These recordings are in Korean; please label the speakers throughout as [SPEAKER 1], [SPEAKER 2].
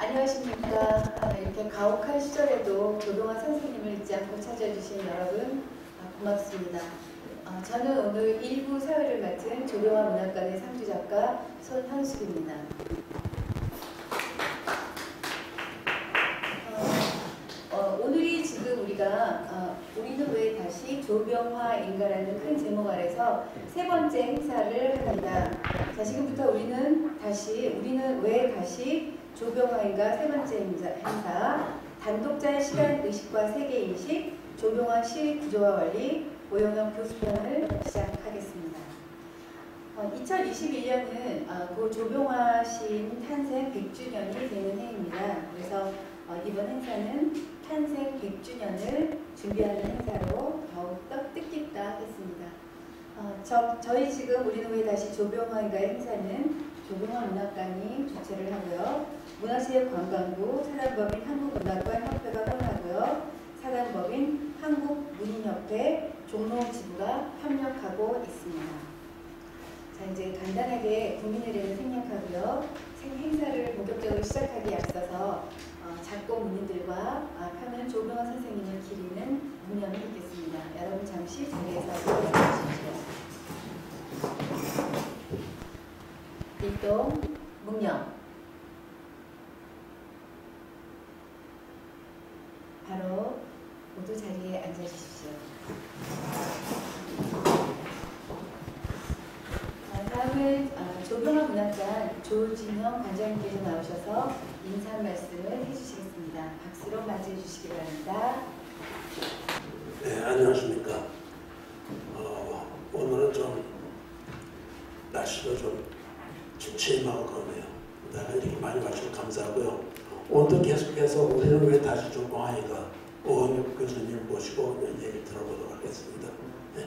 [SPEAKER 1] 안녕하십니까. 이렇게 가혹한 시절에도 조병환 선생님을 잊지 않고 찾아주신 여러분 고맙습니다. 저는 오늘 1부 사회를 맡은 조병환 문학관의 상주작가 손현숙입니다. 오늘이 지금 우리가 우리는 왜 다시 조병화인가라는 큰 제목 아래서 세 번째 행사를 합니다. 자, 지금부터 우리는 왜 다시 조병화인가 세 번째 행사 단독자의 시간 의식과 세계인식 조병화 시 구조와 원리 오영혁 교수편을 시작하겠습니다. 2021년은 고 조병화 시인 탄생 100주년이 되는 해입니다. 그래서 이번 행사는 탄생 100주년을 준비하는 행사로 더욱더 뜻깊다 하겠습니다. 저희 지금 우리는 왜 다시 조병화인가의 행사는 조병화 문학관이 주최를 하고요. 문화체육관광부 사단법인 한국문학관 협회가 후원하고요. 사단법인 한국문인협회 종로지부가 협력하고 있습니다. 자, 이제 간단하게 국민의례를 생략하고요. 행사를 본격적으로 시작하기에 앞서서 작고 문인들과 편은 조병환 선생님을 기리는 묵념이 있겠습니다. 여러분 잠시 자리에서 일어나주십시오. 일동 묵념. 바로 모두 자리에 앉아주십시오. 다음은 조병환 문학관 조진영 관장님께서 나오셔서 인사 말씀을 해주시겠습니다. 박수로 맞이해 주시기 바랍니다.
[SPEAKER 2] 네, 안녕하십니까. 오늘은 좀 날씨가 좀 침침하거든요. 이렇게 많이 와주셔서 감사하고요. 오늘도 계속해서 우리는 왜 다시 조병화인가 오영혁 교수님 모시고 얘기 들어보도록 하겠습니다. 네.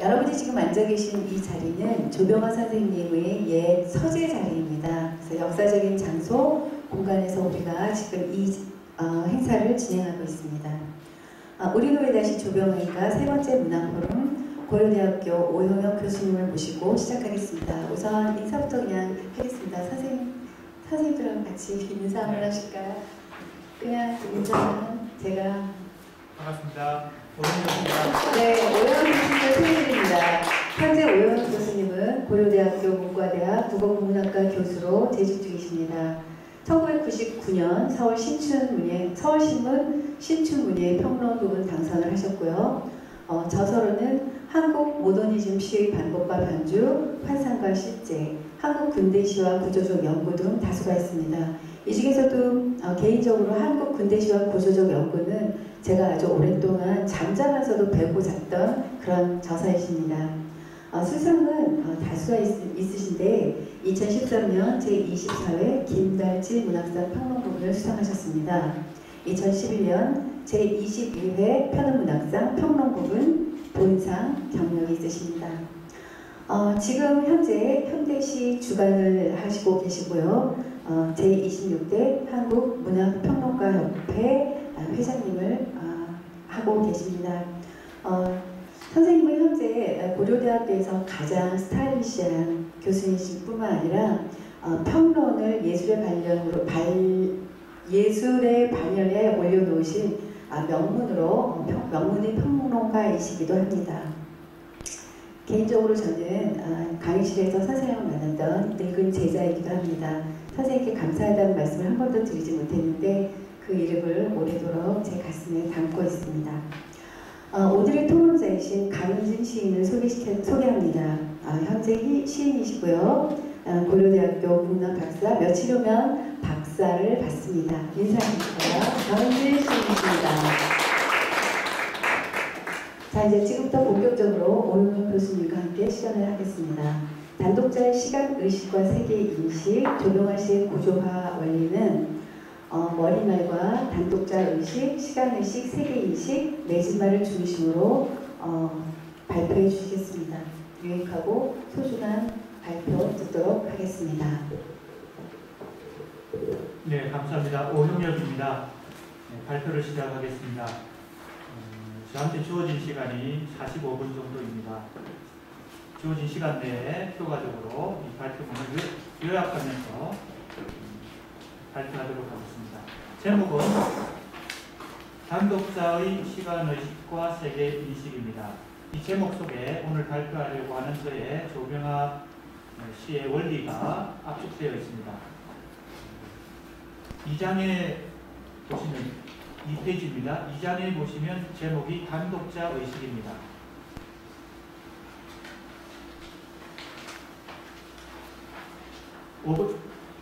[SPEAKER 1] 여러분이 지금 앉아 계신 이 자리는 조병환 선생님의 옛 서재 자리입니다. 그래서 역사적인 장소, 공간에서 우리가 지금 이 행사를 진행하고 있습니다. 우리는 왜 다시 조병환인가 세 번째 문화포럼 고려대학교 오영혁 교수님을 모시고 시작하겠습니다. 우선 인사부터 그냥 하겠습니다. 선생님들하고 같이 인사 한번 하실까요? 그냥 인사는 제가
[SPEAKER 3] 반갑습니다. 오영혁입니다.
[SPEAKER 1] 네, 오영혁 교수님을 소개드립니다. 현재 오영혁 교수님은 고려대학교 문과대학 국어국문학과 교수로 재직 중이십니다. 1999년 서울신문 신춘문예 평론 부분 당선을 하셨고요. 저서로는 한국 모더니즘 시의 반복과 변주, 환상과 실제, 한국 근대시와 구조적 연구 등 다수가 있습니다. 이 중에서도 개인적으로 한국 근대시와 구조적 연구는 제가 아주 오랫동안 잠자면서도 배우고 잤던 그런 저서이십니다. 수상은 다수가 있으신데 2013년 제24회 김달지 문학상 평론 부분을 수상하셨습니다. 2011년 제21회 편은문학상 평론 부분 본상 경력이 있으십니다. 지금 현재 현대시 주간을 하시고 계시고요. 제26대 한국문학평론가협회 회장님을 하고 계십니다. 선생님은 현재 고려대학교에서 가장 스타일리시한 교수이실 뿐만 아니라 평론을 예술의 반열에 올려놓으신 명문의 평론가이시기도 합니다. 개인적으로 저는 강의실에서 선생님을 만났던 늙은 제자이기도 합니다. 선생님께 감사하다는 말씀을 한 번도 드리지 못했는데 그 이름을 오래도록 제 가슴에 담고 있습니다. 오늘의 토론자이신 강은진 시인을 소개합니다. 현재 시인이시고요. 고려대학교 국문학 박사, 며칠 후면 박사를 받습니다. 인사드릴게요. 강은진 시인이십니다. 자, 이제 지금부터 본격적으로 오영혁 교수님과 함께 시간을 하겠습니다. 단독자의 시간 의식과 세계 인식, 조병환 시의 구조화 원리는 머리말과 단독자 의식, 시간 의식, 세계 인식, 내집말을 중심으로 발표해 주시겠습니다. 유익하고 소중한 발표 듣도록 하겠습니다.
[SPEAKER 3] 네, 감사합니다. 오영혁입니다. 네, 발표를 시작하겠습니다. 저한테 주어진 시간이 45분 정도입니다. 주어진 시간 내에 효과적으로 이 발표문을 요약하면서 발표하도록 하겠습니다. 제목은 단독자의 시간의식과 세계인식입니다. 이 제목 속에 오늘 발표하려고 하는 저의 조병아 시의 원리가 압축되어 있습니다. 2장에 보시면 2페이지입니다. 2장에 보시면 제목이 단독자 의식입니다.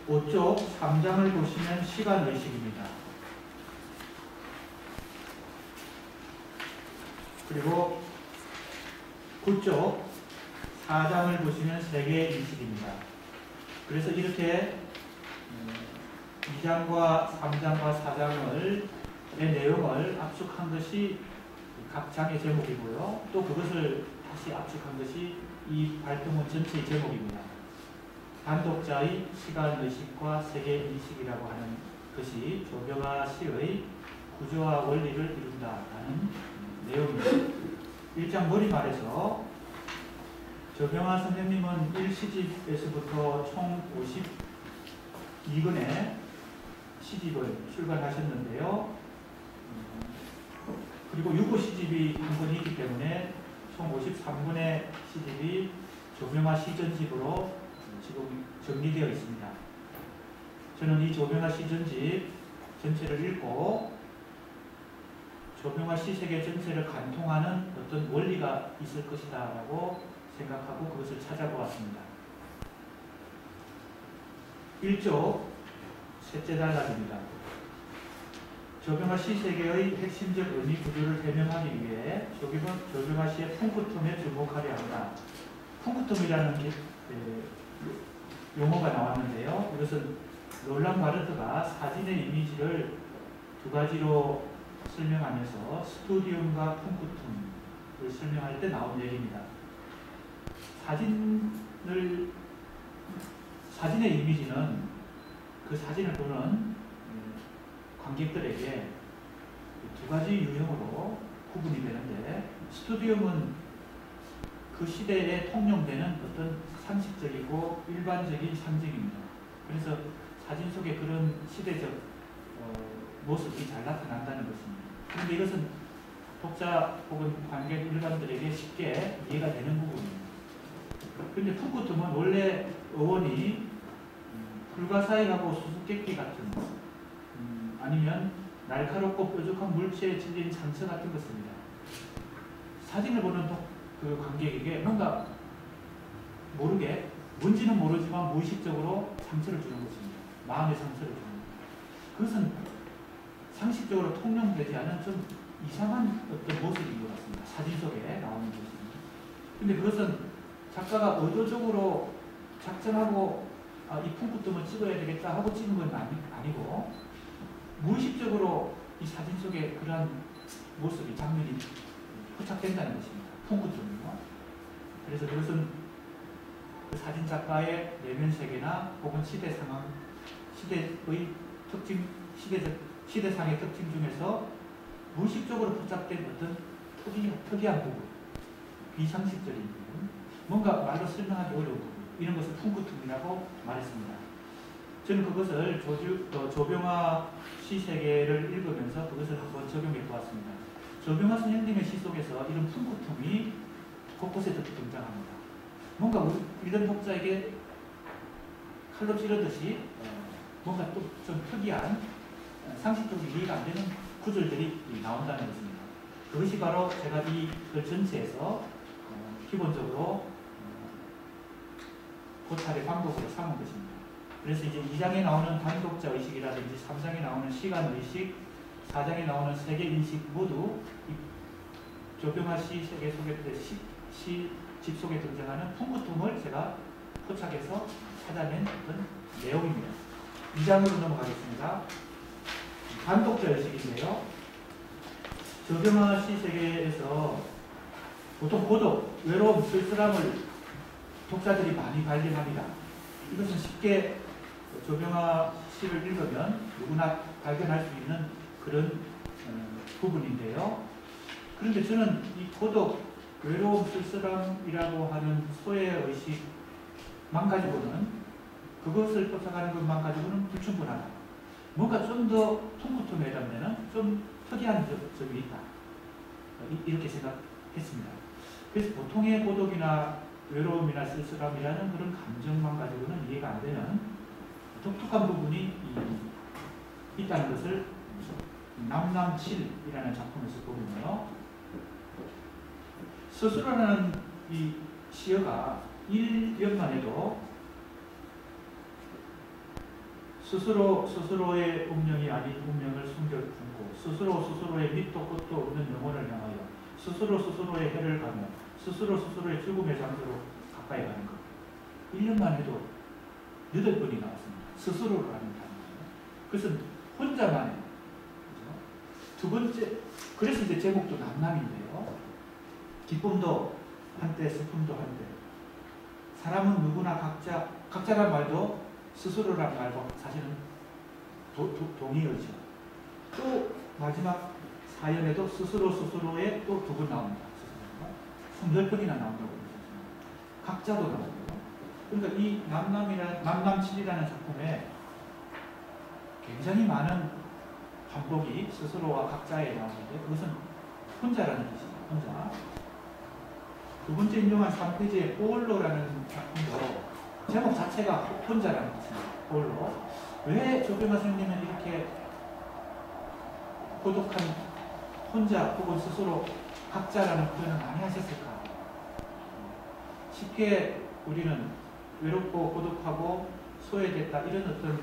[SPEAKER 3] 5쪽 3장을 보시면 시간 의식입니다. 그리고 9쪽 4장을 보시면 세계 인식입니다. 그래서 이렇게 2장과 3장과 4장의 내용을 압축한 것이 각 장의 제목이고요. 또 그것을 다시 압축한 것이 이 발표문 전체의 제목입니다. 단독자의 시간의식과 세계인식이라고 하는 것이 조병아 시의 구조와 원리를 이룬다라는 내용입니다. 1장 머리말에서 조병아 선생님은 1시집에서부터 총 52권의 시집을 출간하셨는데요. 그리고 6호 시집이 한 권이 있기 때문에 총 53권의 시집이 조병아 시전집으로 지금 정리되어 있습니다. 저는 이 조병아 시전집 전체를 읽고 조병아 시세계 전체를 관통하는 어떤 원리가 있을 것이다 라고 생각하고 그것을 찾아보았습니다. 1쪽 셋째 단락입니다. 조병아 시세계의 핵심적 의미 구조를 해명하기 위해 조병아 시의 풍구텀에 주목하려 한다. 풍구텀이라는 용어가 나왔는데요. 이것은 롤랑 바르트가 사진의 이미지를 두 가지로 설명하면서 스튜디움과 풍구텀을 설명할 때 나온 얘기입니다. 사진의 이미지는 그 사진을 보는 관객들에게 두 가지 유형으로 구분이 되는데, 스튜디움은 그 시대에 통용되는 어떤 상식적이고 일반적인 상징입니다. 그래서 사진 속에 그런 시대적 모습이 잘 나타난다는 것입니다. 그런데 이것은 독자 혹은 관객 일반들에게 쉽게 이해가 되는 부분입니다. 그런데 풍구텀은 원래 어원이 불가사의하고 수수께끼 같은 아니면 날카롭고 뾰족한 물체에 찔린 상처 같은 것입니다. 사진을 보는 그 관객에게 뭔가 모르게, 뭔지는 모르지만 무의식적으로 상처를 주는 것입니다. 마음의 상처를 주는 것입니다. 그것은 상식적으로 통용되지 않은 좀 이상한 어떤 모습인 것 같습니다. 사진 속에 나오는 것입니다. 근데 그것은 작가가 의도적으로 작정하고 이 풍구텀을 찍어야 되겠다 하고 찍은 건 아니고 무의식적으로 이 사진 속에 그러한 모습이, 장면이 포착된다는 것입니다. 풍구텀이요. 그래서 그것은 그 사진 작가의 내면 세계나 혹은 시대 상황, 시대의 특징, 시대상의 특징 중에서 무의식적으로 포착된 어떤 특이한 부분, 비상식적인 부분, 뭔가 말로 설명하기 어려운 부분, 이런 것을 풍구텀이라고 말했습니다. 저는 그것을 조병아 시 세계를 읽으면서 그것을 한번 적용해 보았습니다. 조병아 선생님의 시 속에서 이런 풍구텀이 곳곳에 등장합니다. 뭔가 읽는 독자에게 칼로 찌르듯이 뭔가 또 좀 특이한 상식적으로 이해가 안 되는 구절들이 나온다는 것입니다. 그것이 바로 제가 이 글 전체에서 기본적으로 고찰의 방법으로 삼은 것입니다. 그래서 이제 2장에 나오는 단독자 의식이라든지 3장에 나오는 시간 의식, 4장에 나오는 세계 인식 모두 이 조병아 시 세계 속에 집 속에 등장하는 풍구텀을 제가 포착해서 찾아낸 어떤 내용입니다. 2장으로 넘어가겠습니다. 단독자 의식인데요. 조병아 시 세계에서 보통 고독, 외로움, 쓸쓸함을 독자들이 많이 발견합니다. 이것은 쉽게 조병아 시를 읽으면 누구나 발견할 수 있는 그런 부분인데요. 그런데 저는 이 고독, 외로움, 쓸쓸함이라고 하는 소외의식만 가지고는 그것을 쫓아가는 것만 가지고는 불충분하다. 뭔가 좀 더 통구통해하면 좀 특이한 점이 있다. 이렇게 생각했습니다. 그래서 보통의 고독이나 외로움이나 쓸쓸함이라는 그런 감정만 가지고는 이해가 안 되는 독특한 부분이 있다는 것을 남남칠이라는 작품에서 보면요. 스스로라는 이 시어가 1년만 해도 스스로의 운명이 아닌 운명을 숨겨두고 스스로의 밑도 끝도 없는 영혼을 향하여 스스로의 해를 가며 스스로의 죽음의 장소로 가까이 가는 것. 1년만 해도 8번이 나왔습니다. 스스로라는 단어예요. 그것은 혼자만의. 그죠? 두 번째, 그래서 이제 제목도 남남인데요. 기쁨도 한때, 슬픔도 한때. 사람은 누구나 각자란 말도 스스로란 말도 사실은 동의어죠. 또 마지막 사연에도 스스로에 또 2번 나옵니다. 10번이나 나온다고 그러셨습니다. 각자도 나오고요. 그러니까 이 남남칠이라는 작품에 굉장히 많은 반복이 스스로와 각자에 나오는데 그것은 혼자라는 뜻입니다. 혼자. 두 번째 인용한 3페이지의 홀로라는 작품도 제목 자체가 혼자라는 뜻입니다. 홀로. 왜 조병화 선생님은 이렇게 고독한 혼자 혹은 스스로 각자라는 표현을 많이 하셨을까? 쉽게 우리는 외롭고 고독하고 소외됐다 이런 어떤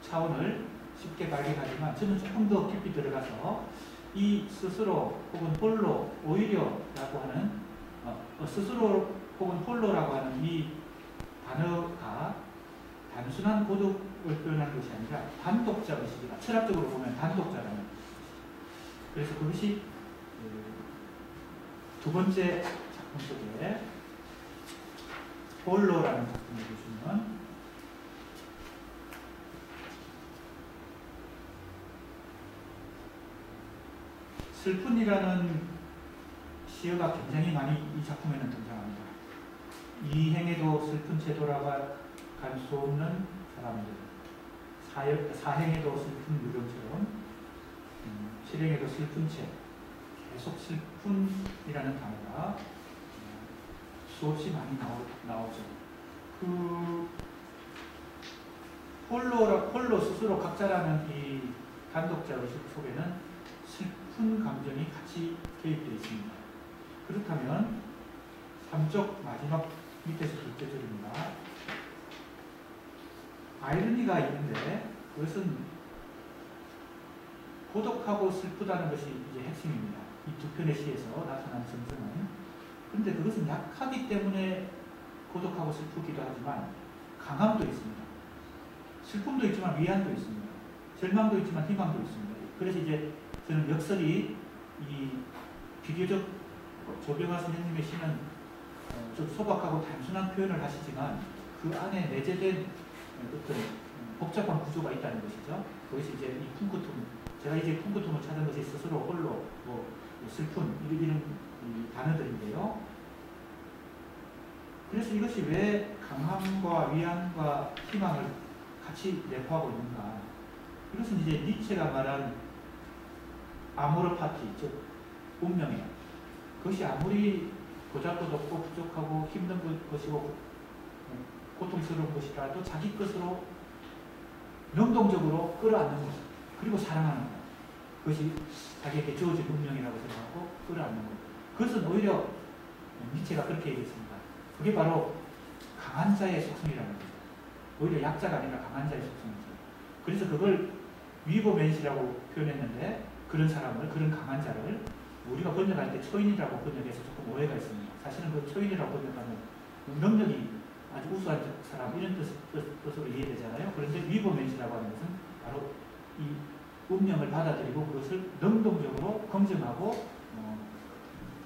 [SPEAKER 3] 차원을 쉽게 발견하지만 저는 조금 더 깊이 들어가서 이 스스로 혹은 홀로 오히려라고 하는 스스로 혹은 홀로라고 하는 이 단어가 단순한 고독을 표현하는 것이 아니라 단독자 의식이다. 철학적으로 보면 단독자라는 것이죠. 그래서 그것이 두 번째 작품 속에 홀로라는 작품을 보시면 슬픈이라는 시어가 굉장히 많이 이 작품에는 등장합니다. 이행에도 슬픈 채 돌아갈 수 없는 사람들, 사행에도 슬픈 유령처럼 실행에도 슬픈 채 계속 슬픈이라는 단어가 수없이 많이 나오죠. 그 홀로 스스로 각자라는 이 단독자 의식 속에는 슬픈 감정이 같이 개입되어 있습니다. 그렇다면 3쪽 마지막 밑에서 둘째 줄입니다. 아이러니가 있는데 그것은 고독하고 슬프다는 것이 이제 핵심입니다. 이 두 편의 시에서 나타난 정서는. 그런데 그것은 약하기 때문에 고독하고 슬프기도 하지만 강함도 있습니다. 슬픔도 있지만 위안도 있습니다. 절망도 있지만 희망도 있습니다. 그래서 이제 저는 역설이 이 비교적 조병화 선생님의 시는 좀 소박하고 단순한 표현을 하시지만 그 안에 내재된 어떤 복잡한 구조가 있다는 것이죠. 그것이 이제 이 풍구통, 제가 이제 풍구통을 찾은 것이 스스로 홀로, 슬픈 이런 단어들인데요. 그래서 이것이 왜 강함과 위안과 희망을 같이 내포하고 있는가? 이것은 이제 니체가 말한 아모르 파티, 즉 운명이에요. 그것이 아무리 보잘것없고 부족하고 힘든 것이고 고통스러운 것이라도 자기 것으로 능동적으로 끌어안는 것, 그리고 사랑하는 것. 그것이 자기에게 주어진 운명이라고 생각하고 끌어안는 것. 그것은 오히려 니체가 그렇게 얘기했습니다. 그게 바로 강한 자의 속성이라는 거죠. 오히려 약자가 아니라 강한 자의 속성이죠. 그래서 그걸 위보맨시라고 표현했는데 그런 사람을, 그런 강한 자를 우리가 번역할 때 초인이라고 번역해서 조금 오해가 있습니다. 사실은 그 초인이라고 번역하면 능력이 아주 우수한 사람 이런 뜻으로 이해되잖아요. 그런데 위보맨시라고 하는 것은 바로 이 운명을 받아들이고 그것을 능동적으로 검증하고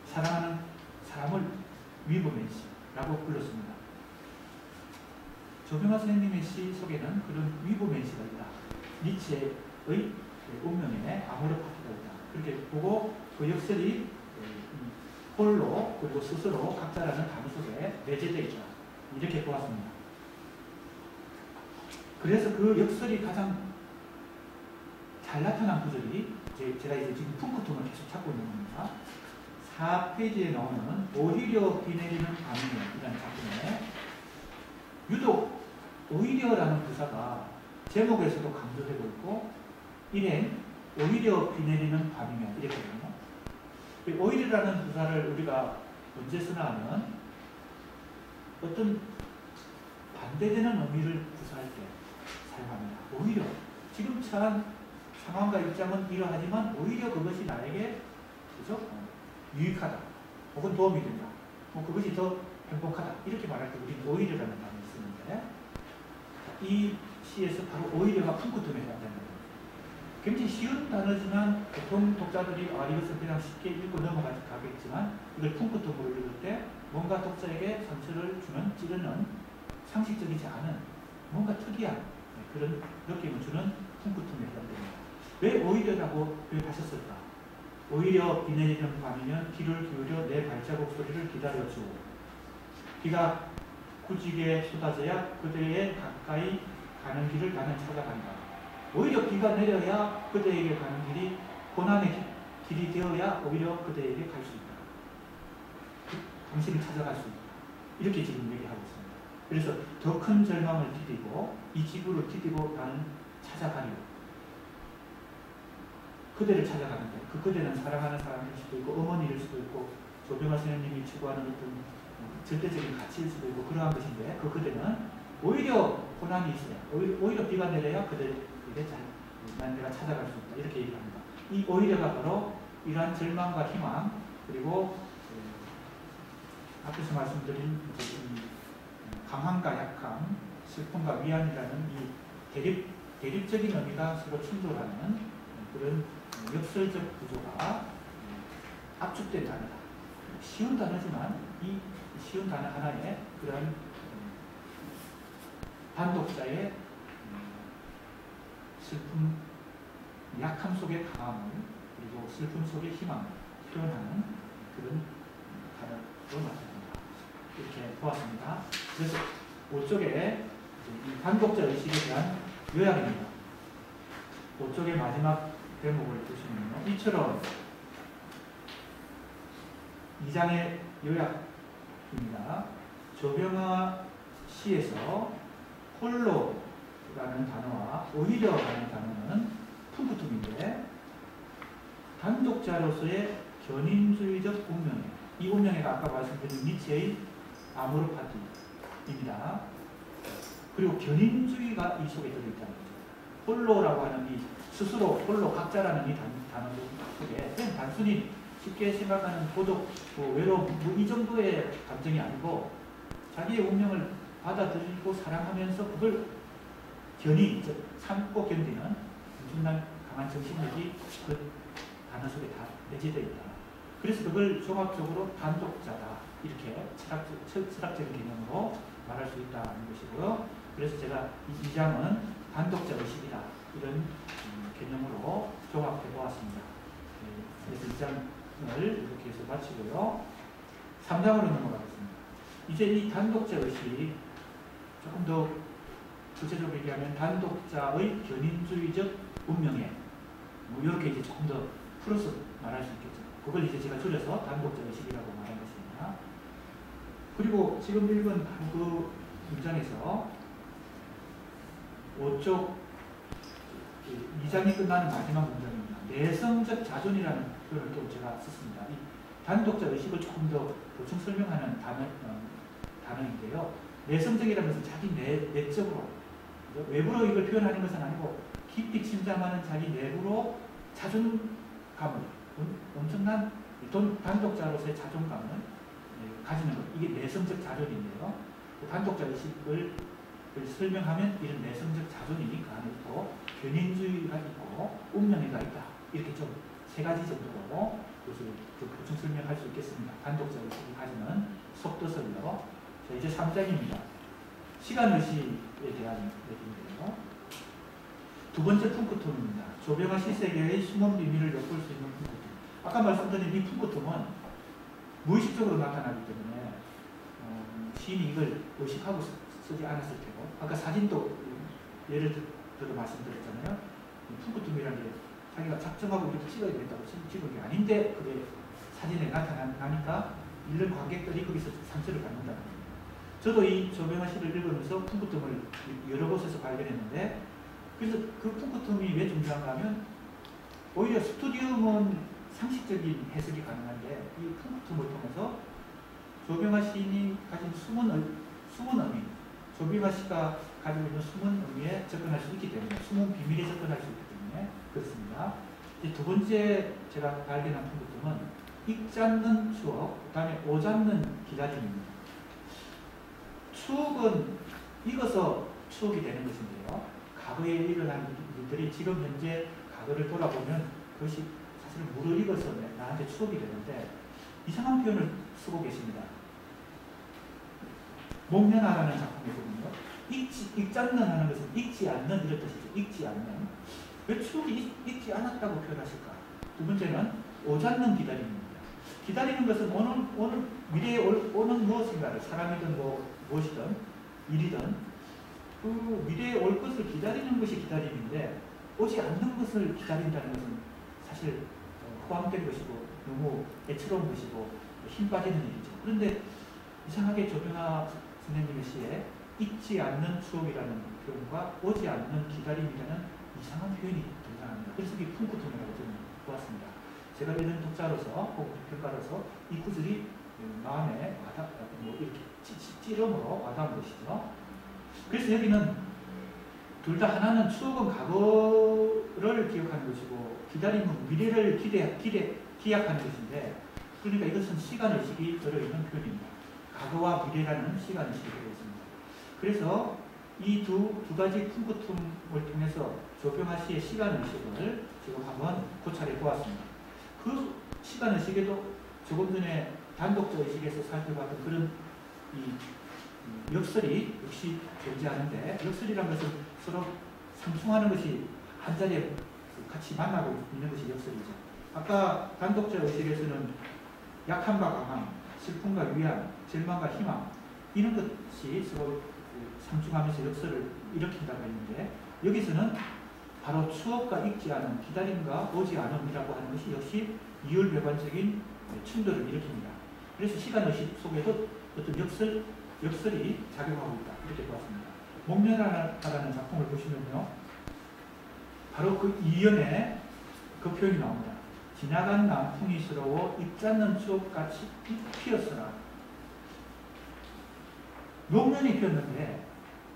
[SPEAKER 3] 사랑하는 사람을 위보맨시라고 불렀습니다. 조병화 선생님의 시 속에는 그런 위보맨시가 있다. 니체의 운명에 아모르 파티가 있다. 그렇게 보고 그 역설이 홀로 그리고 스스로 각자라는 단어 속에 내재되어 있다. 이렇게 보았습니다. 그래서 그 역설이 가장 잘 나타난 구절이 제가 이제 지금 쿵크통을 계속 찾고 있는 겁니다. 4페이지에 나오는 오히려 비 내리는 밤이라는 작품에 유독 오히려라는 부사가 제목에서도 강조되고 있고 일행 오히려 비 내리는 밤이면 이렇게 되거든요. 오히려라는 부사를 우리가 언제 쓰나 하면 어떤 반대되는 의미를 구사할 때 사용합니다. 오히려 지금 처한 상황과 입장은 이러하지만 오히려 그것이 나에게 그죠? 유익하다 혹은 도움이 된다. 그것이 더 행복하다. 이렇게 말할 때 우리는 오히려라는 단어를 쓰는데 이 시에서 바로 오히려가 쿵크통에 해당되는 거예요. 굉장히 쉬운 단어지만 보통 독자들이 이것을 그냥 쉽게 읽고 넘어가겠지만 이걸 쿵크통으로 읽을 때 뭔가 독자에게 상처를 주는 찌르는 상식적이지 않은 뭔가 특이한 그런 느낌을 주는 쿵크통에 해당됩니다. 왜 오히려라고 표현하셨을까? 오히려 비 내리는 밤이면 귀를 기울여 내 발자국 소리를 기다려주고 비가 굳이게 쏟아져야 그대의 가까이 가는 길을 나는 찾아간다. 오히려 비가 내려야 그대에게 가는 길이 고난의 길이 되어야 오히려 그대에게 갈 수 있다. 당신을 찾아갈 수 있다. 이렇게 지금 얘기하고 있습니다. 그래서 더 큰 절망을 디디고 이 지구를 디디고 나는 찾아가리요. 그대를 찾아가는데 그 그대는 사랑하는 사람일 수도 있고 어머니일 수도 있고 조병화 선생님이 추구하는 어떤 절대적인 가치일 수도 있고 그러한 것인데 그 그대는 오히려 고난이 있어야 오히려 비가 내려야 그대에게 내가 찾아갈 수 있다. 이렇게 얘기합니다. 이 오히려가 바로 이러한 절망과 희망 그리고 앞에서 말씀드린 강함과 약함, 슬픔과 위안이라는 이 대립적인 의미가 서로 충돌하는 그런 역설적 구조가 압축된 단어다. 쉬운 단어지만 이 쉬운 단어 하나에 그런 반독자의 슬픔, 약함 속의 강함을 그리고 슬픔 속의 희망을 표현하는 그런 단어로 나타납니다. 이렇게 보았습니다. 그래서 5쪽에 이 반독자 의식에 대한 요약입니다. 5쪽의 마지막 대목을 보시면요. 이처럼 2장의 요약입니다. 조병화 시에서 홀로라는 단어와 오히려라는 단어는 쿵크통인데 단독자로서의 견인주의적 운명에 이 운명에가 아까 말씀드린 니체의 아모르파티입니다. 그리고 견인주의가 이 속에 들어있다는 거죠. 홀로라고 하는 이 스스로 홀로 각자라는 이 단어 속에 그냥 단순히 쉽게 생각하는 고독, 외로움 이 정도의 감정이 아니고 자기의 운명을 받아들이고 사랑하면서 그걸 참고 견디는 엄청난 강한 정신력이 그 단어 속에 다 내재되어 있다. 그래서 그걸 종합적으로 단독자다. 이렇게 철학적인 개념으로 말할 수 있다는 것이고요. 그래서 제가 이 2장은 단독자 의식이다. 이런 개념으로 종합해 보았습니다. 그래서 2장을 이렇게 해서 마치고요. 3장으로 넘어가겠습니다. 이제 이 단독자 의식 조금 더 구체적으로 얘기하면 단독자의 견인주의적 운명에 이렇게 이제 조금 더 풀어서 말할 수 있겠죠. 그걸 이제 제가 줄여서 단독자 의식이라고 말한 것입니다. 그리고 지금 읽은 그 문장에서 5쪽 2장이 끝나는 마지막 문장입니다. 내성적 자존이라는 표현을 또 제가 썼습니다. 이 단독자 의식을 조금 더 보충 설명하는 단어인데요. 내성적이라는 것은 자기 내적으로 외부로 이걸 표현하는 것은 아니고 깊이 침잠하는 자기 내부로 자존감을 엄청난 단독자로서의 자존감을 가지는 것. 이게 내성적 자존인데요. 그 단독자 의식을 설명하면 이런 내성적 자존이 그 안에 있고 견인주의가 있고 운명이가 있다. 이렇게 좀 세 가지 정도로 그것을 보충 설명할 수 있겠습니다. 단독자 의식이 가지는 속도설로. 자, 이제 3장입니다. 시간의식에 대한 얘기인데요. 두 번째 쿵크통입니다. 조병화 시세계의 숨은 비밀을 엿볼 수 있는 쿵크통. 아까 말씀드린 이 쿵크통은 무의식적으로 나타나기 때문에 시인이 이걸 의식하고 쓰지 않았을 테고, 아까 사진도 예를 들어 말씀드렸잖아요. 푸구툼이라는 게 자기가 작정하고 이렇게 찍어야 된다고 찍은 게 아닌데 그게 사진에 나타나니까 읽는 관객들이 거기서 상처를 받는다. 저도 이 조병화 시를 읽으면서 푸구툼을 여러 곳에서 발견했는데, 그래서 그 푸구툼이 왜 중요한가 하면 오히려 스투디움은 상식적인 해석이 가능한데 이 푸구툼을 통해서 조병화 시인이 가진 숨은 의미, 조병화 씨가 가지고 있는 숨은 의미에 접근할 수 있기 때문에, 숨은 비밀에 접근할 수 있기 때문에 그렇습니다. 이제 두 번째 제가 발견한 푸구툼은 읽지 않는 추억, 그 다음에 오지 않는 기다림입니다. 추억은 읽어서 추억이 되는 것인데요. 과거에 일어난 일들이 지금 현재 과거를 돌아보면 그것이 사실 물을 읽어서 나한테 추억이 되는데 이상한 표현을 쓰고 계십니다. 목련화라는 작품이거든요. 읽지 않는 하는 것은 읽지 않는 이런 뜻이죠. 읽지 않는. 왜 추억이 읽지 않았다고 표현하실까? 두 번째는 오지 않는 기다림입니다. 기다리는 것은 오늘 미래에 오는 무엇인가를, 사람이든 무엇이든 일이든 그 미래에 올 것을 기다리는 것이 기다림인데, 오지 않는 것을 기다린다는 것은 사실 호황된 것이고 너무 애처로운 것이고 힘 빠지는 일이죠. 그런데 이상하게 조병화 선생님의 시에 잊지 않는 추억이라는 표현과 오지 않는 기다림이라는 이상한 표현이 등장합니다. 그래서 이 푸구툼이라고 저는 보았습니다. 제가 읽는 독자로서 혹은 평가로서 이 구절이 마음에 이렇게 찌름으로 와닿은 것이죠. 그래서 여기는 둘 다, 하나는 추억은 과거를 기억하는 것이고 기다림은 미래를 기약하는 것인데, 그러니까 이것은 시간의식이 들어있는 표현입니다. 과거와 미래라는 시간의식이 들어있습니다. 그래서 이 두 가지 푸구툼을 통해서 조병화 씨의 시간의식을 지금 한번 고찰해 보았습니다. 그 시간의식에도 조금 전에 단독자 의식에서 살펴봤던 그런 이 역설이 역시 존재하는데, 역설이라는 것은 서로 상충하는 것이 한자리에 같이 만나고 있는 것이 역설이죠. 아까 단독자 의식에서는 약함과 강함, 슬픔과 위안, 절망과 희망, 이런 것이 서로 상충하면서 역설을 일으킨다고 했는데, 여기서는 바로 추억과 읽지 않음, 기다림과 오지 않음이라고 하는 것이 역시 이율배반적인 충돌을 일으킵니다. 그래서 시간의식 속에도 어떤 역설이 작용하고 있다, 이렇게 보았습니다. 목련화라는 작품을 보시면요, 바로 그 이연에 그 표현이 나옵니다. 지나간 남풍이스러워 잊지 않는 추억같이 피었으나. 목련이 피었는데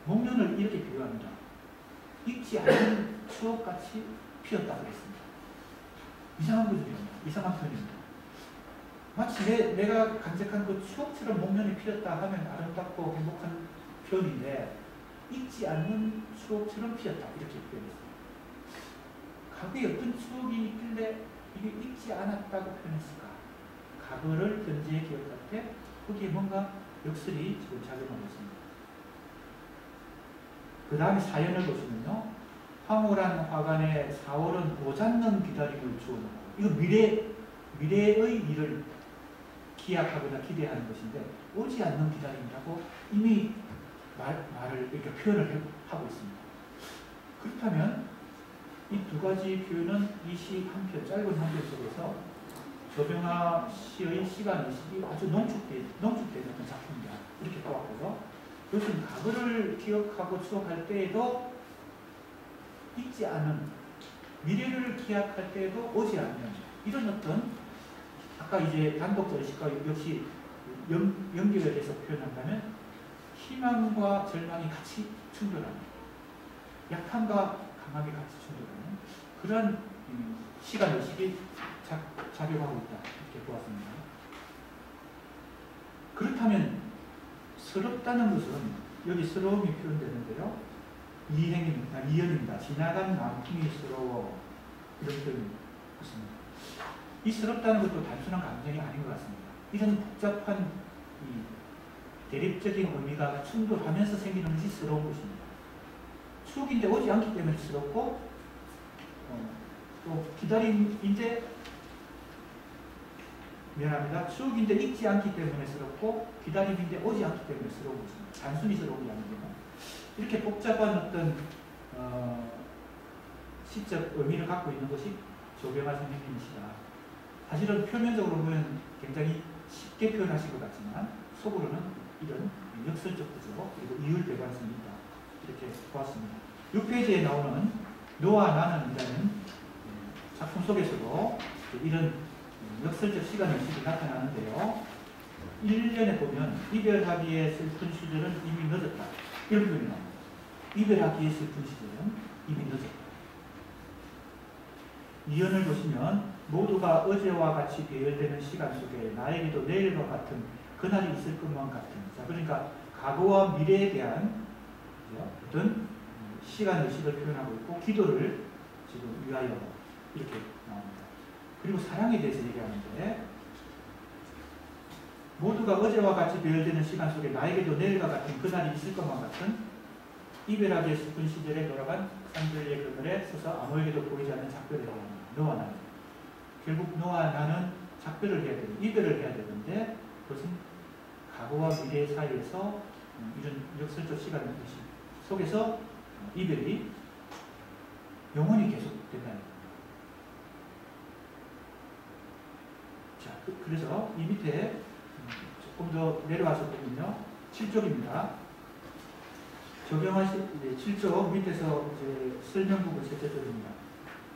[SPEAKER 3] 목련을 이렇게 비유합니다. 잊지 않는 추억같이 피었다고 했습니다. 이상한 구절입니다. 이상한 표현입니다. 마치 내가 간직한 그 추억처럼 목련이 피었다 하면 아름답고 행복한 표현인데, 잊지 않는 추억처럼 피었다, 이렇게 표현했습니다. 과거에 어떤 추억이 있길래 이게 잊지 않았다고 표현했을까? 과거를 현재에 기억할 때 거기에 뭔가 역설이 지금 작용하고 있습니다. 그 다음에 사연을 보시면요, 황홀한 화관에 4월은 오잡는 기다림을 주어놓고, 이거 미래의 일을 기약하거나 기대하는 것인데, 오지 않는 기다림이라고 이미 말을 이렇게 표현을 하고 있습니다. 그렇다면 이 두 가지 표현은 이 시 한 편, 짧은 한 편 속에서 조병화 시의 시간의식이 아주 농축되는 작품이다, 이렇게 보았고요. 이것은 과거를 기억하고 추억할 때에도 잊지 않은, 미래를 기약할 때에도 오지 않는, 이런 어떤, 아까 이제 단독자 의식과 역시 연결해서 표현한다면 희망과 절망이 같이 충돌하는, 약함과 강하게 같이 충돌하는 그런 시간의식이 작용하고 있다, 이렇게 보았습니다. 그렇다면 서럽다는 것은, 여기 서러움이 표현되는데요, 이연입니다. 지나간 남풍이 서러워, 이런 표현이 있습니다. 이 서럽다는 것도 단순한 감정이 아닌 것 같습니다. 이런 복잡한 대립적인 의미가 충돌하면서 생기는 것이 서러운 것입니다. 추억인데 오지 않기 때문에 서럽고, 또 기다림인데 미안합니다. 추억인데 잊지 않기 때문에 스럽고 기다림인데 오지 않기 때문에 스러운 것입니다. 단순히 스러운 게 아니고 이렇게 복잡한 어떤 시적 의미를 갖고 있는 것이 조병아 선생님이시다. 사실은 표면적으로 보면 굉장히 쉽게 표현하신 것 같지만 속으로는 이런 역설적 구조 그리고 이율배반성이 있다. 이렇게 보았습니다. 6페이지에 나오는 너와 나는이라는 작품 속에서도 이런 역설적 시간의식이 나타나는데요. 1년에 보면 이별하기에 슬픈 시절은 이미 늦었다. 이런 표현이 나옵니다. 이별하기에 슬픈 시절은 이미 늦었다. 2연을 보시면 모두가 어제와 같이 배열되는 시간 속에 나에게도 내일과 같은 그날이 있을 것만 같은 자 그러니까 과거와 미래에 대한 어떤 시간의식을 표현하고 있고 기도를 지금 위하여 이렇게 나옵니다. 그리고 사랑에 대해서 얘기하는데 모두가 어제와 같이 배열되는 시간 속에 나에게도 내일과 같은 그날이 있을 것만 같은 이별하기에 슬픈 시절에 돌아간 산들의 그늘에 서서 아무에게도 보이지 않는 작별을 해야 합니다. 너와 나는 결국 너와 나는 작별을 해야 되고 이별을 해야 되는데 그것은 과거와 미래 사이에서 이런 역설적 시간 속에서 이별이 영원히 계속된다는 겁니다. 자, 그래서 이 밑에 조금 더 내려와서 보면요. 7쪽입니다. 조병아 시 7쪽 밑에서 이제 설명 부분 셋째 쪽입니다.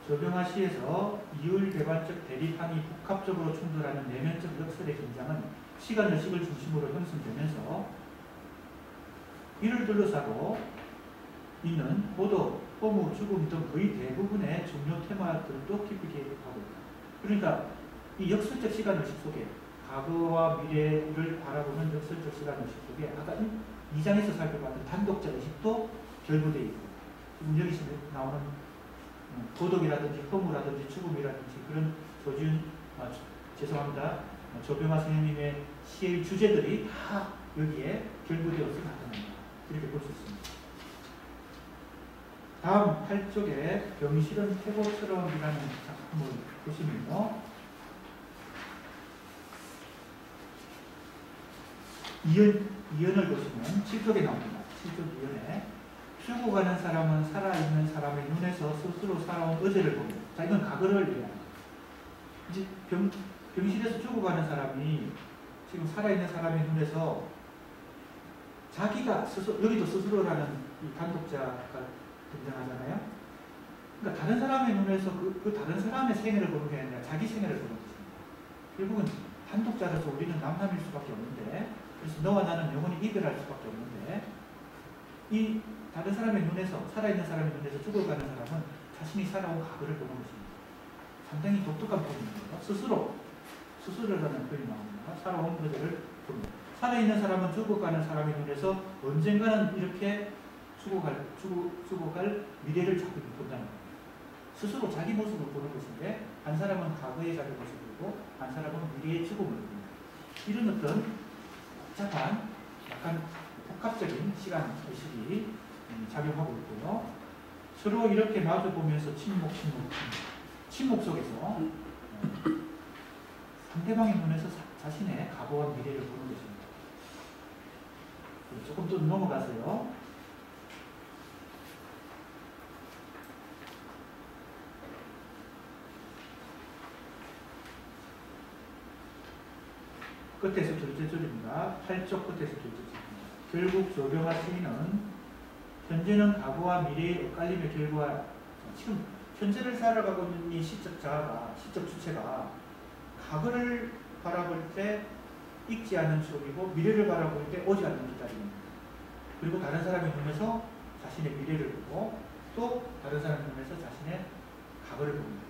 [SPEAKER 3] 조병아 시에서 이율 개발적 대립함이 복합적으로 충돌하는 내면적 역설의 긴장은 시간의식을 중심으로 형성되면서 이를 둘러싸고 있는 호도, 허무, 죽음 등 거의 대부분의 중요 테마들도 깊이 개입하고 있다. 그러니까 이 역설적 시간의식 속에 과거와 미래를 바라보는 역설적 시간의식 속에 아까 2장에서 살펴봤던 단독자 의식도 결부되어 있고 지금 여기서 나오는 도덕이라든지 허무라든지 죽음이라든지 그런 죄송합니다. 조병아 선생님의 시의 주제들이 다 여기에 결부되어서 나타납니다. 이렇게 볼 수 있습니다. 다음 8쪽에 병실은 태고처럼이라는 작품을 보시면요. 이연을 보시면 7쪽에 나옵니다. 7쪽 이연에 죽어가는 사람은 살아있는 사람의 눈에서 스스로 살아온 어제를 보며 자 이건 과거를 얘기합니다. 이제 병실에서 죽어가는 사람이 지금 살아있는 사람의 눈에서 자기가 스스로 여기도 스스로라는 이 단독자가 등장하잖아요. 그러니까 다른 사람의 눈에서 그 다른 사람의 생애를 보는 게 아니라 자기 생애를 보는 것입니다. 결국은 단독자라서 우리는 남남일 수밖에 없는데 그래서 너와 나는 영원히 이별할 수밖에 없는데 이 다른 사람의 눈에서 살아있는 사람의 눈에서 죽어가는 사람은 자신이 살아온 과거를 보는 것입니다. 상당히 독특한 표현입니다. 스스로라는 표현이 나옵니다. 살아온 그들을 봅니다. 살아있는 사람은 죽어가는 사람의 눈에서 언젠가는 이렇게 죽어갈 미래를 자꾸 본다는 겁니다. 스스로 자기 모습을 보는 것인데 한 사람은 과거의 자기 모습을 보고 한 사람은 미래의 죽음을 봅니다. 이런 어떤 복잡한 약간 복합적인 시간 의식이 작용하고 있고요. 서로 이렇게 마주보면서 침묵 속에서 상대방의 눈에서 자신의 과거와 미래를 보는 것입니다. 조금 더 넘어가세요. 끝에서 둘째 줄입니다. 8쪽 끝에서 둘째 줄입니다. 결국 조병아 시인은 현재는 과거와 미래의 엇갈림의 결과 지금 현재를 살아가고 있는 이 시적 주체가 과거를 바라볼 때 잊지 않는 추억이고 미래를 바라볼 때 오지 않는 기다림입니다. 그리고 다른 사람의 눈에서 자신의 미래를 보고 또 다른 사람의 눈에서 자신의 과거를 봅니다.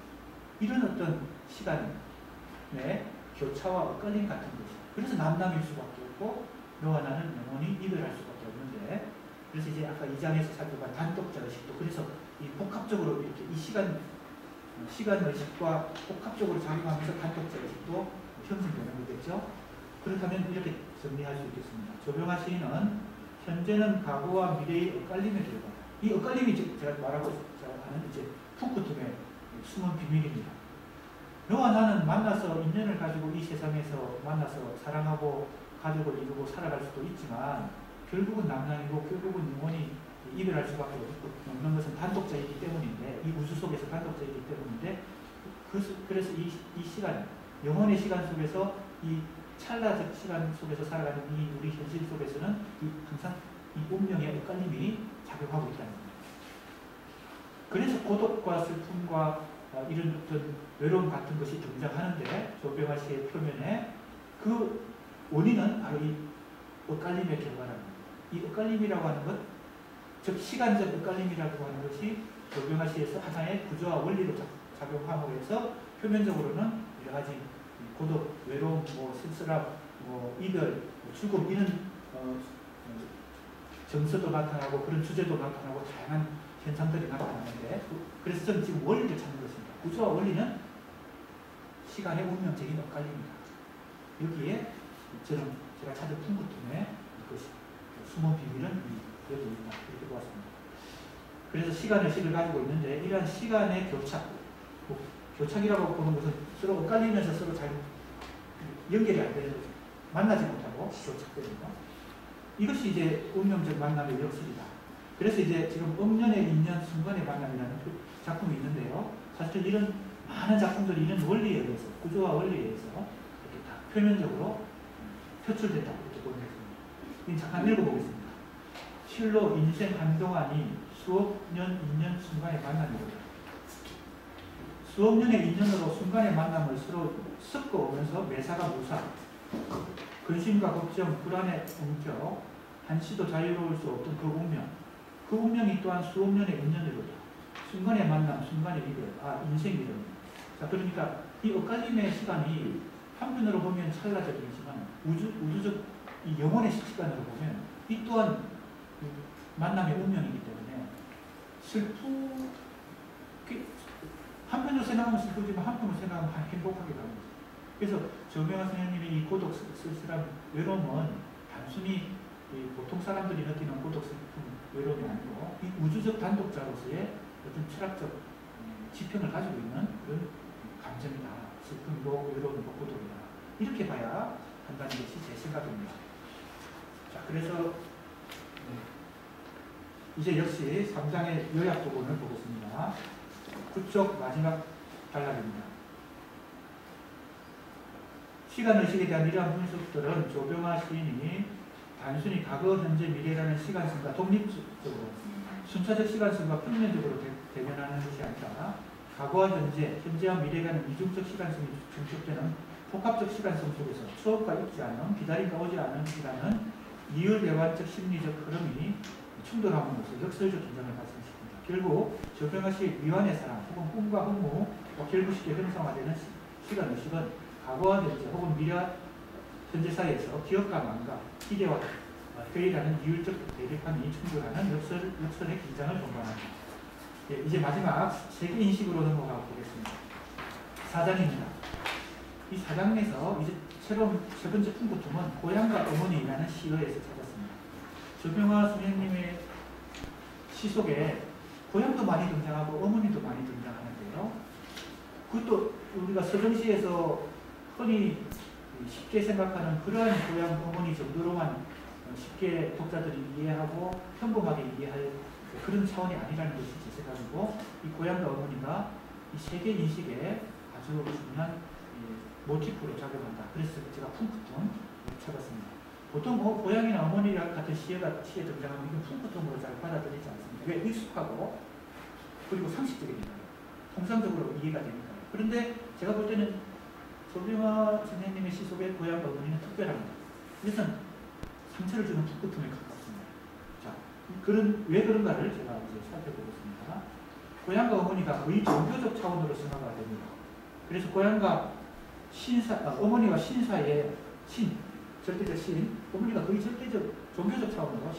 [SPEAKER 3] 이런 어떤 시간의 교차와 엇갈림 같은 것이 그래서 남남일 수밖에 없고 너와 나는 영원히 이별할 수밖에 없는데 그래서 이제 아까 2장에서 살펴본 단독자 의식도 그래서 이 복합적으로 이렇게 이 시간 의식과 복합적으로 작용하면서 단독자 의식도 형성되는 거겠죠. 그렇다면 이렇게 정리할 수 있겠습니다. 조병아 시인은 현재는 과거와 미래의 엇갈림의 결과 이 엇갈림이 제가 말하고 하는 이제 푸크툼의 숨은 비밀입니다. 너와 나는 만나서 인연을 가지고 이 세상에서 만나서 사랑하고 가족을 이루고 살아갈 수도 있지만 결국은 남남이고 결국은 영원히 이별할 수밖에 없는 것은 단독자이기 때문인데, 이 우주 속에서 단독자이기 때문인데, 그래서 이 시간, 영혼의 시간 속에서 이 찰나적 시간 속에서 살아가는 이 우리 현실 속에서는 항상 이 운명의 엇갈림이 작용하고 있다는 겁니다. 그래서 고독과 슬픔과 이런 어떤 외로움 같은 것이 등장하는데, 조병아 씨의 표면에 그 원인은 바로 이 엇갈림의 결과랍니다. 이 엇갈림이라고 하는 것, 즉 시간적 엇갈림이라고 하는 것이 조병아 씨에서 하나의 구조와 원리로 작용함으로 해서 표면적으로는 여러 가지 고독, 외로움, 쓸쓸함, 이별, 죽음 이런 정서도 나타나고 그런 주제도 나타나고 다양한 현상들이 나타나는데, 그래서 저는 지금 원리를 찾는 것입니다. 구조와 원리는 시간의 운명적인 엇갈림입니다. 여기에 저는 제가 찾은 풍부tum의 그 숨은 비밀은 여기 있다, 이렇게 보았습니다. 그래서 시간의 식을 가지고 있는데, 이러한 시간의 교착, 교착이라고 보는 것은 서로 엇갈리면서 서로 잘 연결이 안 되는 거죠. 만나지 못하고 교착됩니다. 이것이 이제 운명적 만남의 역설이다. 그래서 이제 지금 음년의 인연 순간의 만남이라는 작품이 있는데요. 사실 이런 많은 작품들이 이런 원리에 의해서, 구조와 원리에 의해서 이렇게 다 표면적으로 표출된다고 이렇게 보는 것입니다. 이 잠깐 읽어보겠습니다. 실로 인생 한동안이 수억 년 인연 순간의 만남이거든요. 수억 년의 인연으로 순간의 만남을 서로 섞어오면서 매사가 무사, 근심과 걱정, 불안의 움켜, 한시도 자유로울 수 없던 그 운명, 그 운명이 또한 수억 년의 인연이거든요. 순간의 만남, 순간의 이별, 인생이거든요. 자, 그러니까 이 엇갈림의 시간이 한편으로 보면 찰나적이지만 우주적 이 영혼의 시간으로 보면 이 또한 만남의 운명이기 때문에 한편으로 생각하면 슬프지만 한편으로 생각하면 행복하게 가는 거죠. 그래서 조명아 선생님이 이 고독, 쓸쓸한 외로움은 단순히 보통 사람들이 느끼는 고독, 슬픔, 외로움이 아니고 이 우주적 단독자로서의 어떤 철학적 지평을 가지고 있는 그런 감정이다. 슬픔이고 외로움이고 고독이다. 이렇게 봐야 한다는 것이 제 생각입니다. 자, 그래서 이제 역시 3장의 요약 부분을 보겠습니다. 9쪽 마지막 단락입니다. 시간의식에 대한 이러한 분석들은 조병아 시인이 단순히 과거, 현재, 미래라는 시간선과 독립적으로 순차적 시간선과 평면적으로 대면하는 것이 아니라 과거와 현재와 미래라는 이중적 시간성이 중첩되는 복합적 시간성 속에서 추억과 잊지 않음, 기다림과 오지 않음이라는 이율배반적 심리적 흐름이 충돌함으로써 역설적 긴장을 발생시킵니다. 결국 조병아 씨의 미완의 사랑 혹은 꿈과 흥무, 결국 쉽게 형성화되는 시간의식은 과거와 현재 혹은 미래와 현재 사이에서 기억과 망각, 기대와 회의라는 이율적 대립함이 충돌하는 역설의 긴장을 동반합니다. 이제 마지막 세계인식으로 넘어가 보겠습니다. 4장입니다. 이 4장에서 이제 세 번째 풍부tum은 고향과 어머니라는 시어에서 찾았습니다. 조병아 선생님의 시 속에 고향도 많이 등장하고 어머니도 많이 등장하는데요. 그것도 우리가 서정시에서 흔히 쉽게 생각하는 그러한 고향 어머니 정도로만 쉽게 독자들이 이해하고 평범하게 이해할 그런 차원이 아니라는 것이 제 생각이고, 이 고향과 어머니가 이 세계 인식에 아주 중요한 모티프로 작용한다. 그래서 제가 풍부tum을 찾았습니다. 보통 고향이나 어머니 같은 시에 등장하면 이건 풍부tum으로 잘 받아들이지 않습니다. 왜? 익숙하고 그리고 상식적이니까요. 통상적으로 이해가 되니까요. 그런데 제가 볼 때는 조병아 선생님의 시 속의 고향과 어머니는 특별합니다. 이것은 상처를 주는 풍부tum에 가깝습니다. 자, 왜 그런가를 제가 이제 살펴보겠습니다. 고향과 어머니가 거의 종교적 차원으로 생각이 됩니다. 그래서 고향과 어머니와 신사의 절대적 신, 어머니가 거의 종교적 차원으로,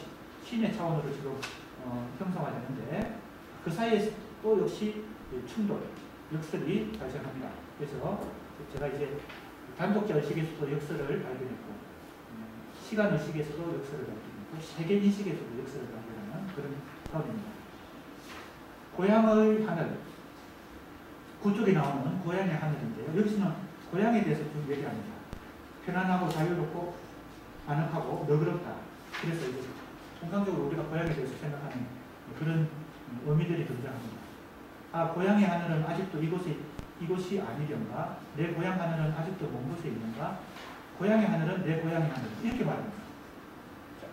[SPEAKER 3] 신의 차원으로 지금 형성화되는데, 그 사이에 또 역시 충돌, 역설이 발생합니다. 그래서 제가 이제 단독자 의식에서도 역설을 발견했고, 시간 의식에서도 역설을 발견했고, 세계 인식에서도 역설을 발견하는 그런 차원입니다. 고향의 하늘, 그쪽에 나오는 고향의 하늘인데요. 여기서는 고향에 대해서 좀 얘기합니다. 편안하고 자유롭고 아늑하고 너그럽다. 그래서 이제 통상적으로 우리가 고향에 대해서 생각하는 그런 의미들이 등장합니다. 아, 고향의 하늘은 아직도 이곳이 아니련가? 내 고향 하늘은 아직도 먼 곳에 있는가? 고향의 하늘은 내 고향의 하늘. 이렇게 말합니다. 자,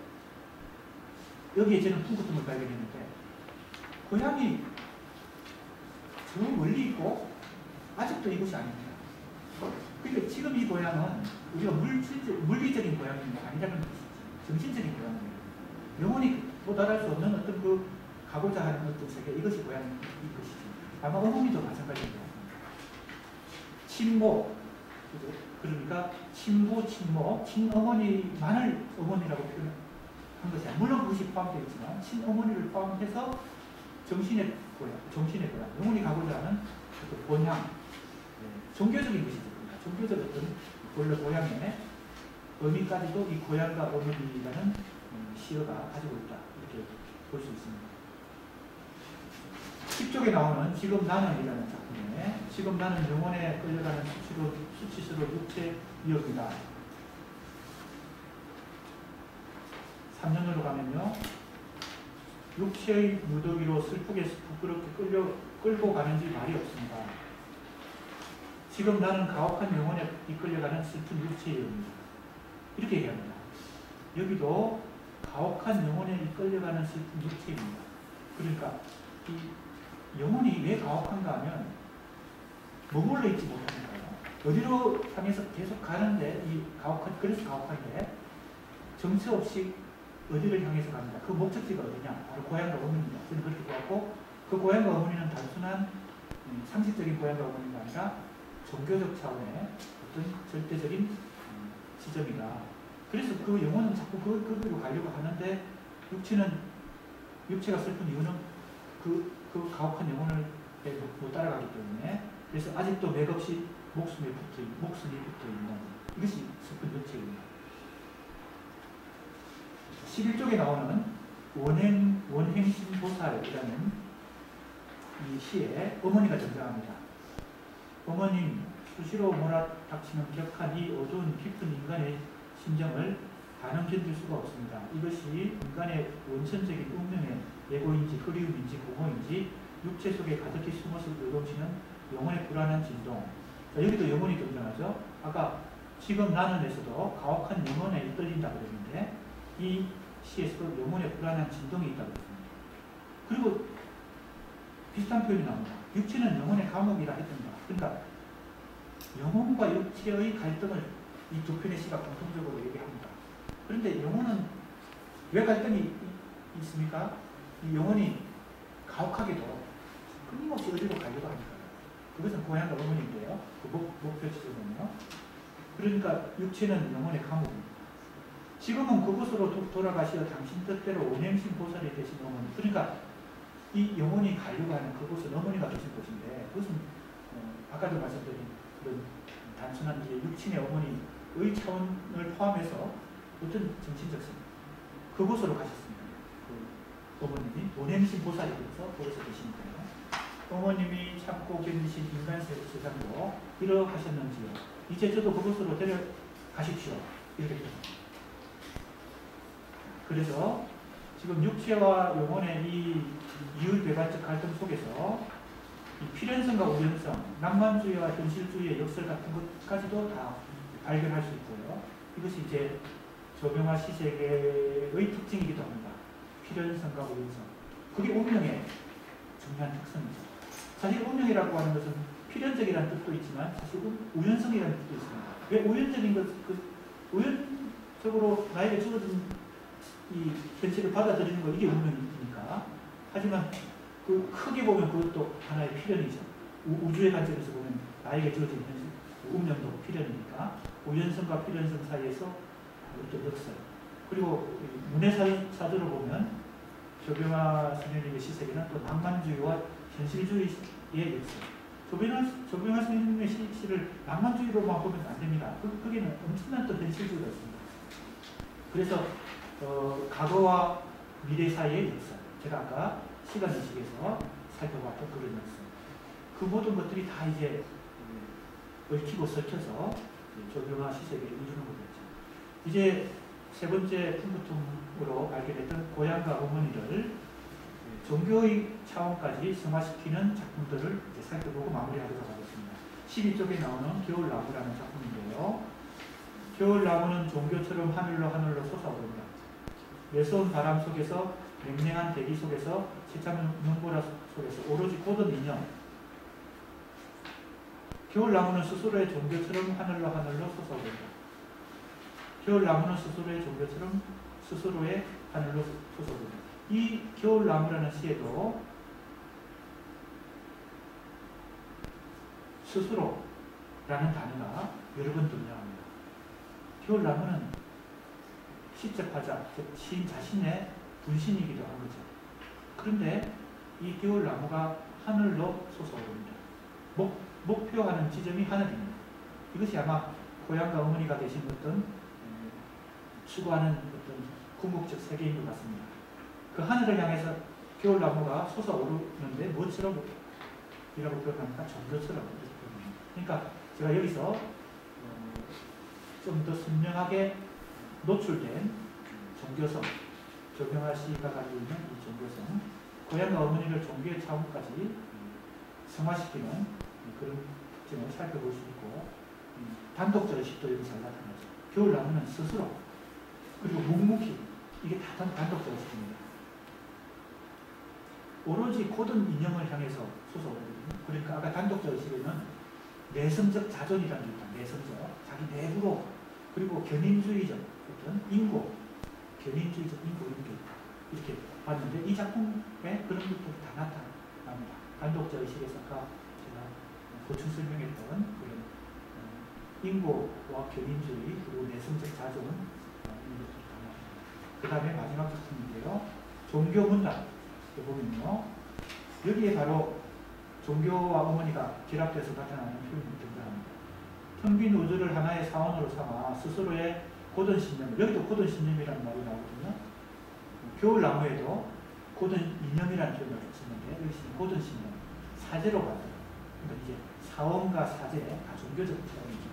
[SPEAKER 3] 여기에 저는 풍부점을 발견했는데, 고향이 저 멀리 있고 아직도 이곳이 아닙니다. 그러니까 지금 이 고향은 우리가 물리적인 고향이 아니라는 것이지, 정신적인 고향이에요. 영원히 도달할 수 없는 어떤 그 가고자 하는 어떤 세계, 이것이 고향인 것이지. 아마 어머니도 마찬가지입니다. 친모, 그러니까 친부, 친모, 친어머니만을 어머니라고 표현한 것이 아니라, 물론 그것이 포함되어 있지만 친어머니를 포함해서 정신의 고향, 영원히 가고자 하는 어떤 본향, 종교적인 것이죠. 종교적 어떤 원래 고향의 의미까지도 이 고향과 어머니라는 시어가 가지고 있다. 이렇게 볼 수 있습니다. 10쪽에 나오는 지금 나는이라는 작품에 지금 나는 영혼에 끌려가는 수치스러운 육체 이어입니다. 3년으로 가면요. 육체의 무더기로 슬프게 부끄럽게 끌고 가는지 말이 없습니다. 지금 나는 가혹한 영혼에 이끌려가는 슬픈 육체의 이어입니다. 이렇게 얘기합니다. 여기도 가혹한 영혼에 이끌려가는 슬픈 육체입니다. 그러니까 이 영혼이 왜 가혹한가 하면 머물러 있지 못하니까요. 어디로 향해서 계속 가는데 그래서 가혹한데 정처 없이 어디를 향해서 갑니다. 그 목적지가 어디냐? 바로 고향과 어머니입니다. 저는 그렇게 보았고 그 고향과 어머니는 단순한 상식적인 고향과 어머니가 아니라 종교적 차원의 어떤 절대적인 지점이다. 그래서 그 영혼은 자꾸 그기로 가려고 하는데 육체가 슬픈 이유는 그 가혹한 영혼을 못 따라가기 때문에 그래서 아직도 맥없이 목숨이 붙어 있는 이것이 슬픈 육체입니다. 11쪽에 나오는 원행신보살이라는 이 시에 어머니가 등장합니다. 어머님, 수시로 몰아닥치는 격한 이 어두운 깊은 인간의 심정을 단언 견딜 수가 없습니다. 이것이 인간의 원천적인 운명의 예고인지 그리움인지 공허인지 육체 속에 가득히 숨어서 요동치는 영혼의 불안한 진동. 자, 여기도 영혼이 등장하죠. 아까 지금 나는에서도 가혹한 영혼에 이끌린다 그랬는데 이 시에서도 영혼의 불안한 진동이 있다고 했습니다. 그리고 비슷한 표현이 나옵니다. 육체는 영혼의 감옥이라 했던가. 그러니까 영혼과 육체의 갈등을 이 두 편의 시가 공통적으로 얘기합니다. 그런데 영혼은 왜 갈등이 있습니까? 이 영혼이 가혹하게도 끊임없이 어디로 가려고 하니까요. 그것은 고향과 어머니인데요. 그 목표 지점은요. 그러니까 육체는 영혼의 감옥입니다. 지금은 그곳으로 돌아가시어 당신 뜻대로 원행신 보살이 되신 어머니. 그러니까 이 영혼이 가려고 하는 그곳은 어머니가 되신 곳인데 그것은 아까도 말씀드린 그런 단순한 이제 육신의 어머니의 차원을 포함해서 어떤 정신적 그곳으로 가셨습니다. 그 어머님이 원행신 보살이 되어서 거기서 계시니까요. 어머님이 참고 견디신 인간 세상도 이러하셨는지요. 이제 저도 그곳으로 데려가십시오. 이렇게 됩니다. 그래서 지금 육체와 영혼의 이 이율배반적 갈등 속에서 이 필연성과 우연성, 낭만주의와 현실주의의 역설 같은 것까지도 다 발견할 수 있고요. 이것이 이제 조병화 시세계의 특징이기도 합니다. 필연성과 우연성. 그게 운명의 중요한 특성이죠. 사실 운명이라고 하는 것은 필연적이라는 뜻도 있지만 사실 우연성이라는 뜻도 있습니다. 왜 우연적인 것, 우연적으로 나에게 주어진 이 현실을 받아들이는 거 이게 운명이니까. 하지만 그 크게 보면 그것도 하나의 필연이죠. 우주의 관점에서 보면 나에게 주어진 현실, 운명도 필연이니까 우연성과 필연성 사이에서 어떤 역설. 그리고 문해사주를 보면 조병화 선생님의 시세계는 또 낭만주의와 현실주의의 역설. 조병화 선생님의 시를 낭만주의로만 보면 안 됩니다. 거기는 엄청난 또 현실주의가 있습니다. 그래서 과거와 미래 사이의 역설. 제가 아까 시간의식에서 살펴봤던 그런 역설. 그 모든 것들이 다 이제 얽히고 섞여서 조병화 시색을 이루는 거겠죠. 이제 세 번째 풍부통으로 발견했던 고향과 어머니를 종교의 차원까지 승화시키는 작품들을 이제 살펴보고 마무리하도록 하겠습니다. 12쪽에 나오는 겨울나무라는 작품인데요. 겨울나무는 종교처럼 하늘로 솟아오릅니다. 매서운 바람 속에서, 맹랭한 대기 속에서, 채찬 눈보라 속에서 오로지 고든 인형. 겨울나무는 스스로의 종교처럼 하늘로 솟아오릅니다. 겨울나무는 스스로의 종교처럼 스스로의 하늘로 솟아오릅니다. 이 겨울나무라는 시에도 스스로라는 단어가 여러 번 등장합니다. 겨울나무는 시적화자, 즉 시인 자신의 분신이기도 한 거죠. 그런데 이 겨울나무가 하늘로 솟아오릅니다. 목표하는 지점이 하늘입니다. 이것이 아마 고향과 어머니가 되신 어떤 추구하는 어떤 궁극적 세계인 것 같습니다. 그 하늘을 향해서 겨울나무가 솟아오르는데 뭐처럼 이라고 표현합니까? 종교처럼 이렇게 표현합니다. 그러니까 제가 여기서 좀 더 선명하게 노출된 종교성, 조병화 씨가 가지고 있는 이 종교성, 고향과 어머니를 종교의 차원까지 승화시키는 그런 특징을 살펴볼 수 있고, 단독적 의식도 여기 잘 나타나죠. 겨울나무는 스스로, 그리고 묵묵히, 이게 다 단독적 의식입니다. 오로지 고든 인형을 향해서 솟아오르거든요. 그러니까 아까 단독적 의식에는 내성적 자존이라는 게 있다. 내성적, 자기 내부로, 그리고 견인주의적 어떤 인고, 견인주의적 인고 이런 게 있다. 이렇게 봤는데 이 작품에 그런 것들이 다 나타납니다. 단독적 의식에서 아까 제가 보충 설명했던 그런 인고와 견인주의, 그리고 내성적 자존 이런 것들이 다 나타납니다. 그 다음에 마지막 작품인데요. 종교문답. 보면요. 여기에 바로 종교와 어머니가 결합돼서 나타나는 표현이 등장합니다. 텅 빈 우주를 하나의 사원으로 삼아 스스로의 고든 신념, 여기도 고든 신념이라는 말이 나오거든요. 겨울나무에도 고든 이념이라는 표현을 쓰는데 여기 고든 신념, 사제로 가요. 그러니까 이제 사원과 사제, 다 종교적 차원이죠.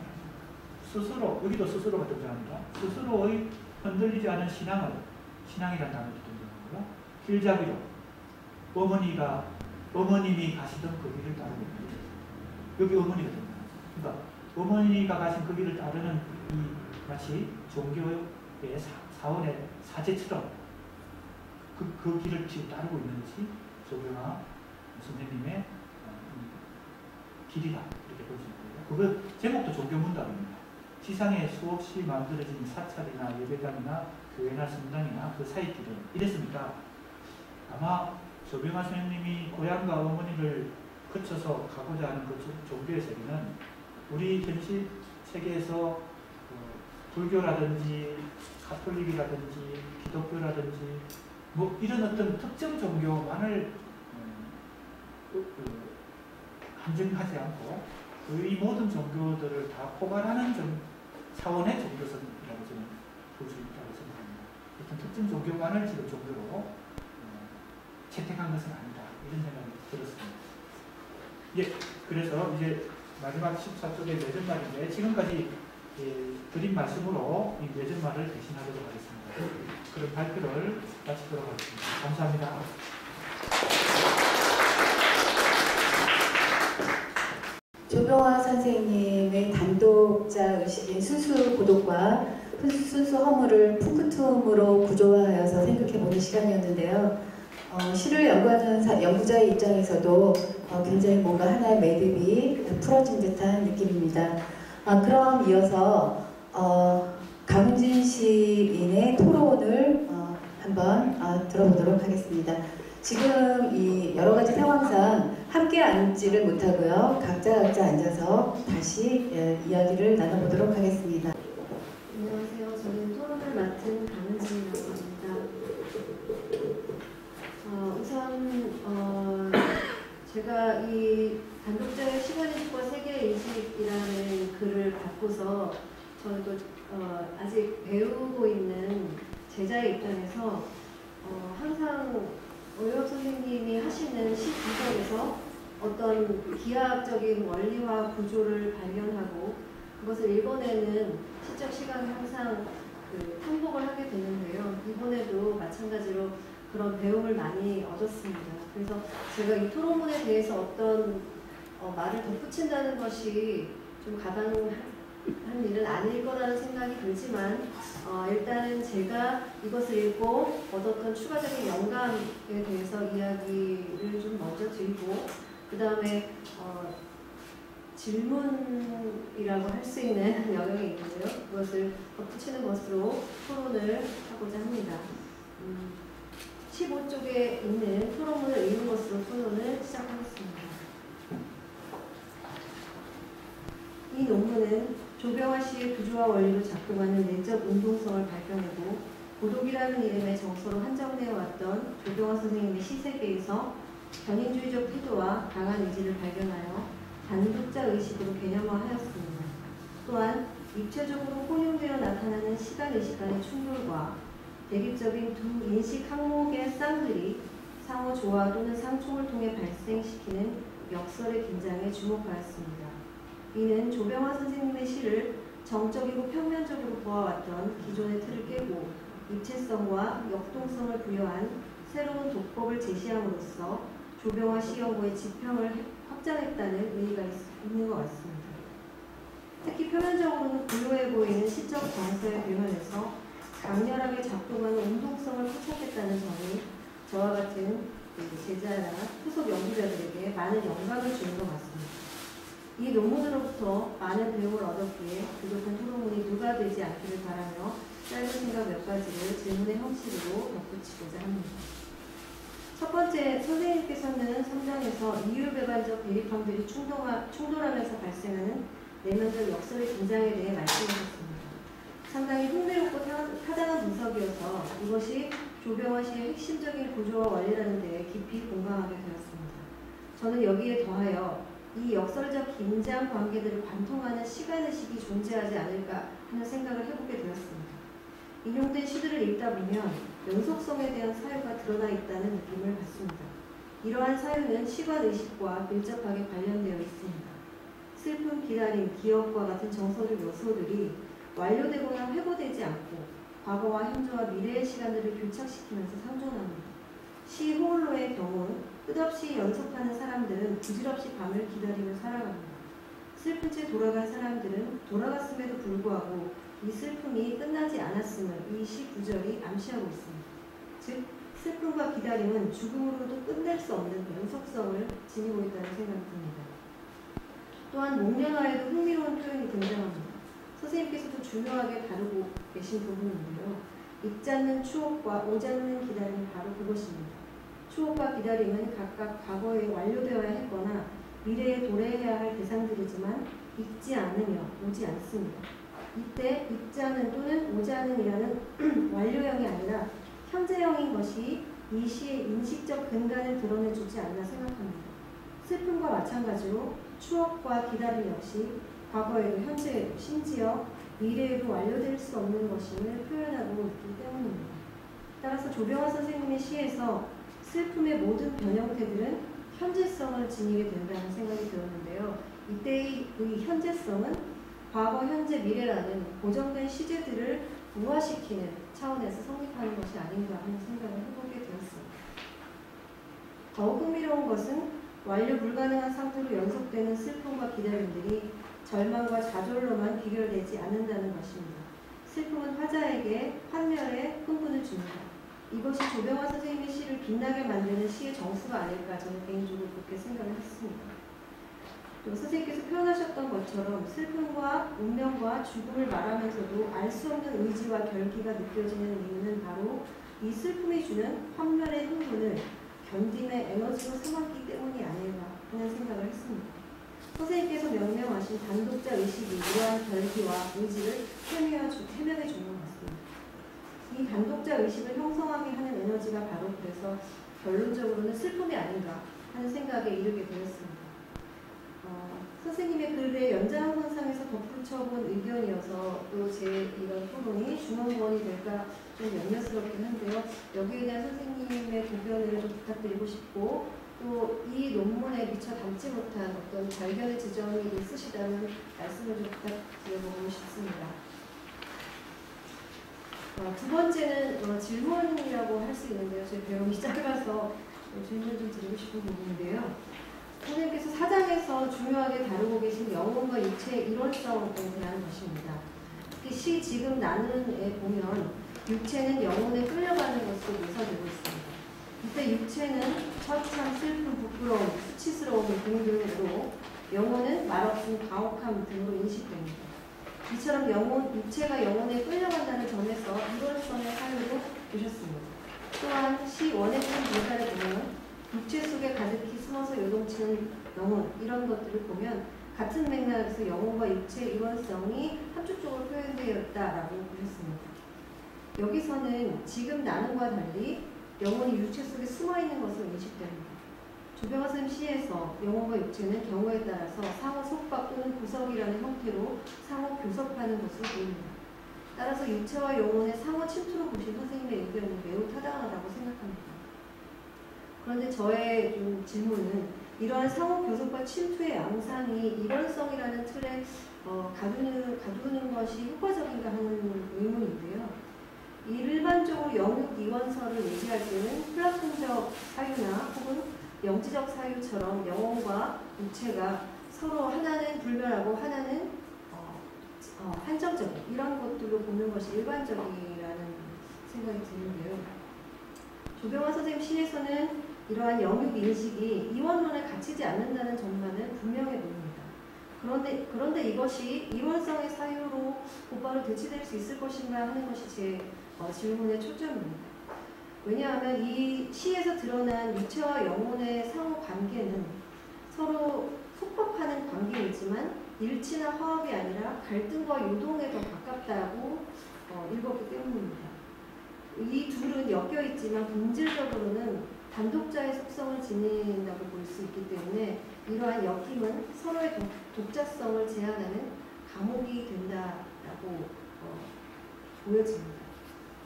[SPEAKER 3] 스스로, 여기도 스스로가 등장합니다. 스스로의 흔들리지 않은 신앙이라는 단어도 등장하고요. 길잡이로, 어머님이 가시던 그 길을 따르고 있는 거죠. 여기 어머니가 등장합니다. 그러니까 어머니가 가신 그 길을 따르는 이 마치 종교의 사원의 사제처럼 그 길을 지금 따르고 있는 것이 조병화 선생님의 길이다. 이렇게 볼 수 있고요. 그거 제목도 종교문답입니다. 지상에 수없이 만들어진 사찰이나 예배당이나 교회나 성당이나 그 사이 길은 이랬습니까? 아마 조병화 선생님이 고향과 어머니를 거쳐서 가고자 하는 그 종교의 세계는 우리 현실 세계에서 불교라든지 가톨릭이라든지 기독교라든지 뭐 이런 어떤 특정 종교만을 한정하지 않고 이 모든 종교들을 다 포괄하는 차원의 종교성이라고 저는 볼 수 있다고 생각합니다. 어떤 특정 종교만을 지금 종교로 채택한 것은 아니다. 이런 생각이 들었습니다. 예, 그래서 이제 마지막 14쪽의 내전말인데 지금까지 드린 말씀으로 이 내전말을 대신하도록 하겠습니다. 그럼 발표를 마치도록 하겠습니다. 감사합니다.
[SPEAKER 1] 조병화 선생님의 단독자 의식인 순수 고독과 순수 허물을 풍부툼으로 구조화하여서 생각해보는 시간이었는데요. 시를 연구하는 연구자의 입장에서도 굉장히 뭔가 하나의 매듭이 풀어진 듯한 느낌입니다. 그럼 이어서 강훈진 시인의 토론을 한번 들어보도록 하겠습니다. 지금 이 여러 가지 상황상 함께 앉지를 못하고요. 각자 앉아서 다시 이야기를 나눠보도록 하겠습니다.
[SPEAKER 4] 안녕하세요. 저는 토론을 맡은 강은진이라고 합니다. 우선 제가 이 단독자의 시간의식과 세계의식이라는 글을 받고서 저는 또 아직 배우고 있는 제자의 입장에서 항상 오유업 선생님이 하시는 시 구절에서 어떤 기하학적인 원리와 구조를 발견하고 그것을 읽어내는 시적 시각이 항상 탐복을 하게 되는데요. 이번에도 마찬가지로 그런 배움을 많이 얻었습니다. 그래서 제가 이 토론문에 대해서 어떤 말을 덧붙인다는 것이 좀 가당한 일은 아닐 거라는 생각이 들지만 일단은 제가 이것을 읽고 얻었던 추가적인 영감에 대해서 이야기를 좀 먼저 드리고 그 다음에 질문이라고 할 수 있는 영역이 있는데요. 그것을 덧붙이는 것으로 토론을 하고자 합니다. 15쪽에 있는 토론문을 읽는 것으로 토론을 시작하겠습니다. 이 논문은 조병화 씨의 구조와 원리로 작동하는 내적 운동성을 발견하고 고독이라는 이름의 정서로 한정되어 왔던 조병화 선생님의 시세계에서 견인주의적 태도와 강한 의지를 발견하여 단독자 의식으로 개념화하였습니다. 또한 입체적으로 혼용되어 나타나는 시간-의식 간의 충돌과 대립적인 두 인식 항목의 쌍들이 상호 조화 또는 상총을 통해 발생시키는 역설의 긴장에 주목하였습니다. 이는 조병화 선생님의 시를 정적이고 평면적으로 보아왔던 기존의 틀을 깨고 입체성과 역동성을 부여한 새로운 독법을 제시함으로써 조병화 시 연구의 지평을 확장했다는 의미가 있는 것 같습니다. 특히 표면적으로는 고요해 보이는 시적 정서의 표현에서 강렬하게 작동하는 운동성을 포착했다는 점이 저와 같은 제자나 후속 연구자들에게 많은 영감을 주는 것 같습니다. 이 논문으로부터 많은 배움을 얻었기에 부족한 토론문이 누가 되지 않기를 바라며 짧은 생각 몇 가지를 질문의 형식으로 덧붙이고자 합니다. 첫 번째, 선생님께서는 3장에서 이율배반적 대립함들이 충돌하면서 발생하는 내면적 역설의 긴장에 대해 말씀하셨습니다. 상당히 흥미롭고 타당한 분석이어서 이것이 조병화 씨의 핵심적인 구조와 원리라는 데에 깊이 공감하게 되었습니다. 저는 여기에 더하여 이 역설적 긴장 관계들을 관통하는 시간의식이 존재하지 않을까 하는 생각을 해보게 되었습니다. 인용된 시들을 읽다 보면 연속성에 대한 사유가 드러나 있다는 느낌을 받습니다. 이러한 사유는 시간의식과 밀접하게 관련되어 있습니다. 슬픔, 기다림, 기억과 같은 정서적 요소들이 완료되거나 회고되지 않고 과거와 현재와 미래의 시간들을 교착시키면서 상존합니다. 시 호울로의 경우 끝없이 연속하는 사람들은 부질없이 밤을 기다리며 살아갑니다. 슬픈 채 돌아간 사람들은 돌아갔음에도 불구하고 이 슬픔이 끝나지 않았음을 이 시 구절이 암시하고 있습니다. 즉, 슬픔과 기다림은 죽음으로도 끝낼 수 없는 연속성을 지니고 있다는 생각이 듭니다. 또한 목련화에도 흥미로운 표현이 등장합니다. 선생님께서도 중요하게 다루고 계신 부분인데요. 잊지 않는 추억과 오지 않는 기다림이 바로 그것입니다. 추억과 기다림은 각각 과거에 완료되어야 했거나 미래에 도래해야 할 대상들이지만 잊지 않으며 오지 않습니다. 이때 잊지 않은 또는 오지 않은이라는 완료형이 아니라 현재형인 것이 이 시의 인식적 근간을 드러내주지 않나 생각합니다. 슬픔과 마찬가지로 추억과 기다림 역시 과거에도 현재에도 심지어 미래에도 완료될 수 없는 것임을 표현하고 있기 때문입니다. 따라서 조병화 선생님의 시에서 슬픔의 모든 변형태들은 현재성을 지니게 된다는 생각이 들었는데요. 이때의 현재성은 과거, 현재, 미래라는 고정된 시제들을 부화시키는 차원에서 성립하는 것이 아닌가 하는 생각을 해보게 되었습니다. 더욱 흥미로운 것은 완료 불가능한 상태로 연속되는 슬픔과 기다림들이 절망과 좌절로만 비결되지 않는다는 것입니다. 슬픔은 화자에게 환멸의 흥분을 줍니다. 이것이 조병화 선생님의 시를 빛나게 만드는 시의 정수가 아닐까 저는 개인적으로 그렇게 생각을 했습니다. 또 선생님께서 표현하셨던 것처럼 슬픔과 운명과 죽음을 말하면서도 알 수 없는 의지와 결기가 느껴지는 이유는 바로 이 슬픔이 주는 환멸의 흥분을 견딤의 에너지로 삼았기 때문이 아닐까 하는 생각을 했습니다. 선생님께서 명명하신 단독자 의식이 이러한 결기와 의지를 해명해 주는 것 같습니다. 이 단독자 의식을 형성하게 하는 에너지가 바로 그래서 결론적으로는 슬픔이 아닌가 하는 생각에 이르게 되었습니다. 선생님의 글의 연장선상에서 덧붙여본 의견이어서 또 제 이런 토론이 중앙원이 될까 좀 염려스럽긴 한데요. 여기에 대한 선생님의 의견을 좀 부탁드리고 싶고 또 이 논문에 미처 담지 못한 어떤 발견의 지점이 있으시다면 말씀을 좀 부탁드려보고 싶습니다. 두 번째는 질문이라고 할 수 있는데요. 제 배움이 짧아서 질문 좀 드리고 싶은 부분인데요. 선생님께서 4장에서 중요하게 다루고 계신 영혼과 육체의 일원성에 대한 것입니다. 특히 지금 나눈에 보면 육체는 영혼에 끌려가는 것으로 묘사되고 있습니다. 이때 육체는 처참, 슬픔, 부끄러움, 수치스러움 등등으로 영혼은 말없음, 가혹함 등으로 인식됩니다. 이처럼 육체가 영혼에 끌려간다는 점에서 일원성의 사유로 보셨습니다. 또한 시 원해편 묘사를 보면 육체 속에 가득히 숨어서 요동치는 영혼 이런 것들을 보면 같은 맥락에서 영혼과 육체의 일원성이 함축적으로 표현되었다라고 보셨습니다. 여기서는 지금 나눔과 달리 영혼이 육체 속에 숨어있는 것으로 인식됩니다. 조병화 선생님 시에서 영혼과 육체는 경우에 따라서 상호 속박 또는 구석이라는 형태로 상호 교섭하는 것으로 보입니다. 따라서 육체와 영혼의 상호 침투로 보신 선생님의 의견은 매우 타당하다고 생각합니다. 그런데 저의 질문은 이러한 상호 교섭과 침투의 양상이 일원성이라는 틀에 가두는 것이 효과적인가 하는 의문인데요. 일반적으로 영육 이원설을 얘기할 때는 플라톤적 사유나 혹은 영지적 사유처럼 영혼과 육체가 서로 하나는 불멸하고 하나는 한정적인 이런 것들로 보는 것이 일반적이라는 생각이 드는데요. 조병화 선생님 시에서는 이러한 영육 인식이 이원론에 갇히지 않는다는 점만은 분명해 보입니다. 그런데 이것이 이원성의 사유로 곧바로 대치될 수 있을 것인가 하는 것이 제 질문의 초점입니다. 왜냐하면 이 시에서 드러난 육체와 영혼의 상호 관계는 서로 속박하는 관계이지만 일치나 화합이 아니라 갈등과 요동에 더 가깝다고 읽었기 때문입니다. 이 둘은 엮여 있지만 본질적으로는 단독자의 속성을 지닌다고 볼 수 있기 때문에 이러한 엮임은 서로의 독자성을 제한하는 감옥이 된다라고 보여집니다.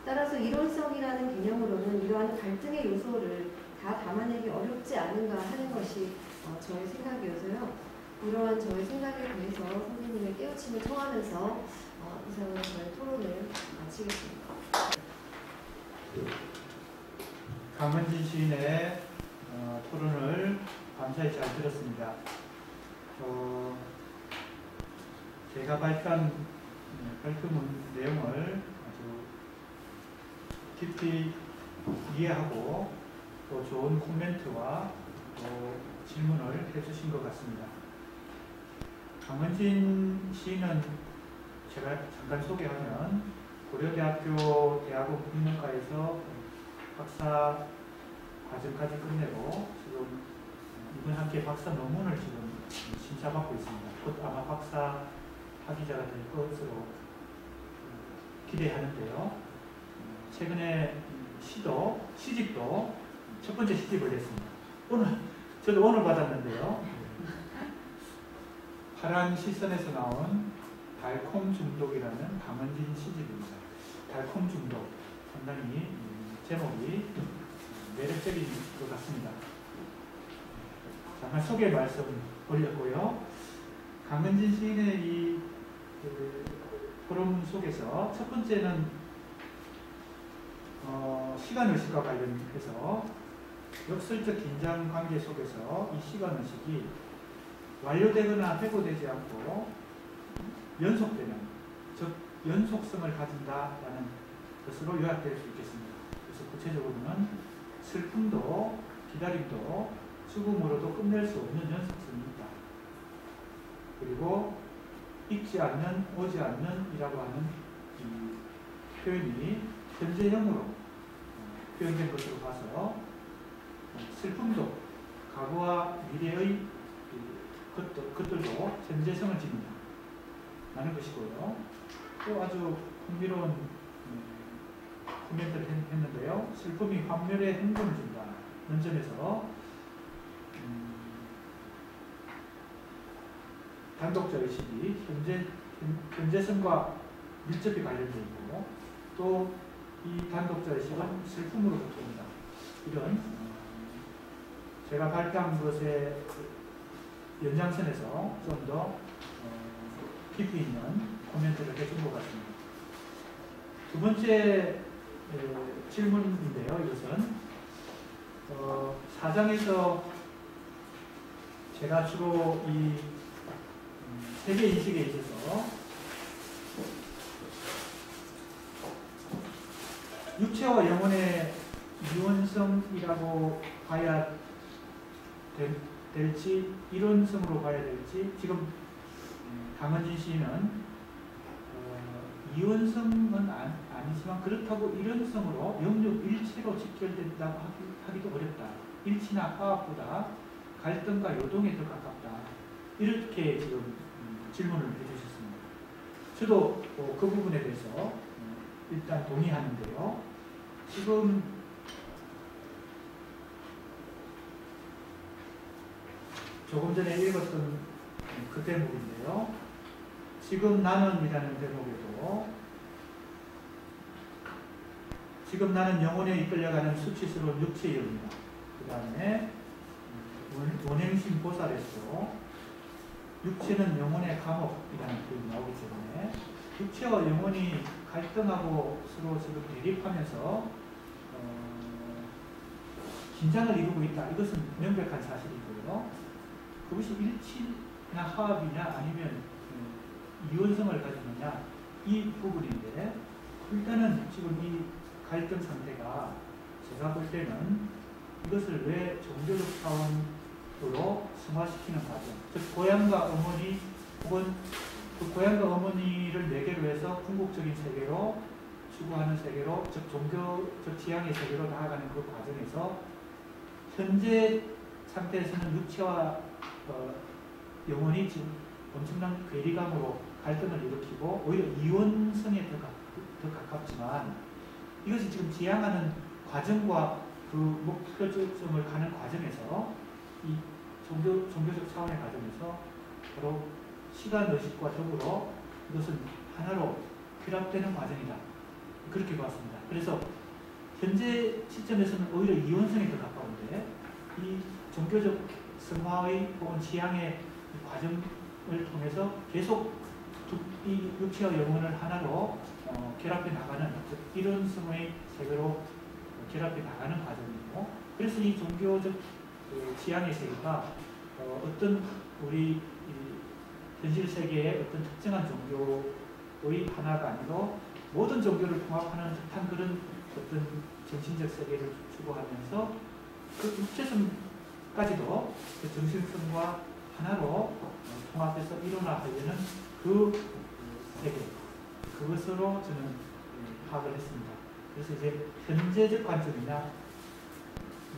[SPEAKER 4] 따라서 일원성이라는 개념으로는 이러한 갈등의 요소를 다 담아내기 어렵지 않은가 하는 것이 저의 생각이어서요. 이러한 저의 생각에 대해서 선생님의 깨우침을 청하면서 이상으로 저의 토론을 마치겠습니다.
[SPEAKER 3] 강은진 시인의 토론을 감사히 잘 들었습니다. 제가 발표한 내용을 아주 깊이 이해하고 또 좋은 코멘트와 또 질문을 해주신 것 같습니다. 강은진 시인은 제가 잠깐 소개하면 고려대학교 대학원 국문과에서 박사 과정까지 끝내고 지금 이번 학기에 박사 논문을 지금 심사받고 있습니다. 곧 아마 박사 학위자가 될 것으로 기대하는데요. 최근에 시집도 첫 번째 시집을 냈습니다. 저도 오늘 받았는데요. 파란 시선에서 나온 달콤 중독이라는 강은진 시집입니다. 달콤 중독, 상당히 제목이 매력적인 것 같습니다. 잠깐 소개 말씀 올렸고요. 강은진 시인의 이 토론 속에서 첫 번째는 시간의식과 관련해서 역설적 긴장 관계 속에서 이 시간의식이 완료되거나 회고되지 않고 연속되는, 즉 연속성을 가진다라는 것으로 요약될 수 있겠습니다. 그래서 구체적으로는 슬픔도 기다림도 죽음으로도 끝낼 수 없는 연속성이 있다. 그리고 잊지 않는, 오지 않는 이라고 하는 이 표현이 현재형으로 표현된 것으로 봐서 슬픔도 과거와 미래의 것들도 현재성을 지닌다 라는 것이고요. 또 아주 흥미로운 코멘트를 했는데요. 슬픔이 환멸의 행동을 준다는 점에서 단독자 의식이 현재성과 밀접히 관련되어 있고 또 이 단독자 의식은 슬픔으로부터 온다. 이런 제가 발표한 것의 연장선에서 좀 더 깊이 있는 코멘트를 해준 것 같습니다. 두 번째 질문인데요. 이것은 4장에서 제가 주로 이 세계 인식에 있어서 육체와 영혼의 이원성이라고 봐야 될지 이론성으로 봐야 될지 지금 강은진 시인은 이원성은 아니지만 그렇다고 이론성으로 영역 일체로 직결된다고 하기도 어렵다. 일치나 화합보다 갈등과 요동에 더 가깝다. 이렇게 지금 질문을 해주셨습니다. 저도 그 부분에 대해서 일단 동의하는데요. 지금 조금 전에 읽었던 그 대목인데요. 지금 나는이라는 대목에도 지금 나는 영혼에 이끌려가는 수치스러운 육체의 영이다. 그 다음에 원행심 보살에서 육체는 영혼의 감옥이라는 표현이 나오기 때문에 육체와 영혼이 갈등하고 서로 지금 대립하면서 긴장을 이루고 있다. 이것은 명백한 사실이고요. 그것이 일치나 화합이냐 아니면 이원성을 가지느냐 이 부분인데 일단은 지금 이 갈등 상태가 제가 볼 때는 이것을 왜 종교적 차원으로 승화시키는 과정, 즉 고향과 어머니 혹은 그 고향과 어머니를 매개로 해서 궁극적인 세계로 추구하는 세계로, 즉 종교적 지향의 세계로 나아가는 그 과정에서 현재 상태에서는 육체와 영혼이 지금 엄청난 괴리감으로 갈등을 일으키고 오히려 이원성에 더 가깝지만 이것이 지금 지향하는 과정과 그 목표점을 가는 과정에서 이 종교적 차원의 과정에서 바로 시간 의식과 더불어 이것은 하나로 결합되는 과정이다. 그렇게 봤습니다. 그래서 현재 시점에서는 오히려 이원성에 더 가까운데 이 종교적 성화의 혹은 지향의 과정을 통해서 계속 이 육체와 영혼을 하나로 결합해 나가는 이론성의 세계로 결합해 나가는 과정이고, 그래서 이 종교적 지향의 세계가 어떤 우리 현실 세계의 어떤 특정한 종교의 하나가 아니고 모든 종교를 통합하는 듯한 그런 어떤 정신적 세계를 추구하면서 그 육체성까지도 그 정신성과 하나로 통합해서 일어나려는 그 세계, 그것으로 저는 파악을 했습니다. 그래서 이제 현재적 관점이냐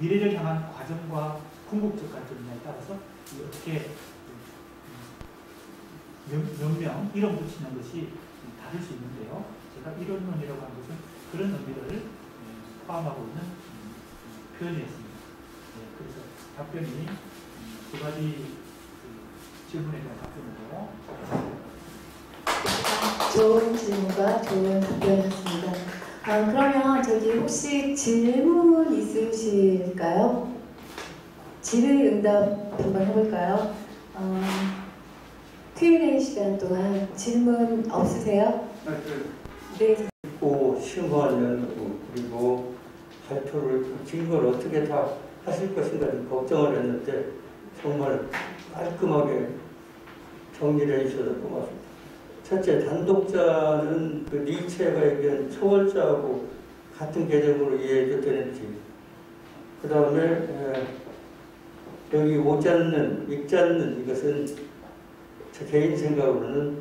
[SPEAKER 3] 미래를 향한 과정과 궁극적 관점이냐에 따라서 어떻게 명명, 이름 붙이는 것이 다를 수 있는데요. 제가 이론론이라고 한 것은 그런 의미를 포함하고 있는 표현이었습니다. 그래서 답변이 두 가지 질문에 대한 답변으로
[SPEAKER 1] 좋은 질문과 좋은 답변이었습니다. 그러면 저기 혹시 질문 있으실까요? 질의 응답 한번 해볼까요? Q&A 시간 동안 질문 없으세요? 네.
[SPEAKER 5] 읽고 심화하려고 그리고 발표를 증거를 어떻게 다 하실 것인가 걱정을 했는데 정말 깔끔하게 정리를 해주셔서 고맙습니다. 첫째, 단독자는 그 니체가 얘기한 초월자하고 같은 개념으로 이해해도 되는지, 그 다음에 여기 오지 않는, 읽지 않는 이것은 제 개인 생각으로는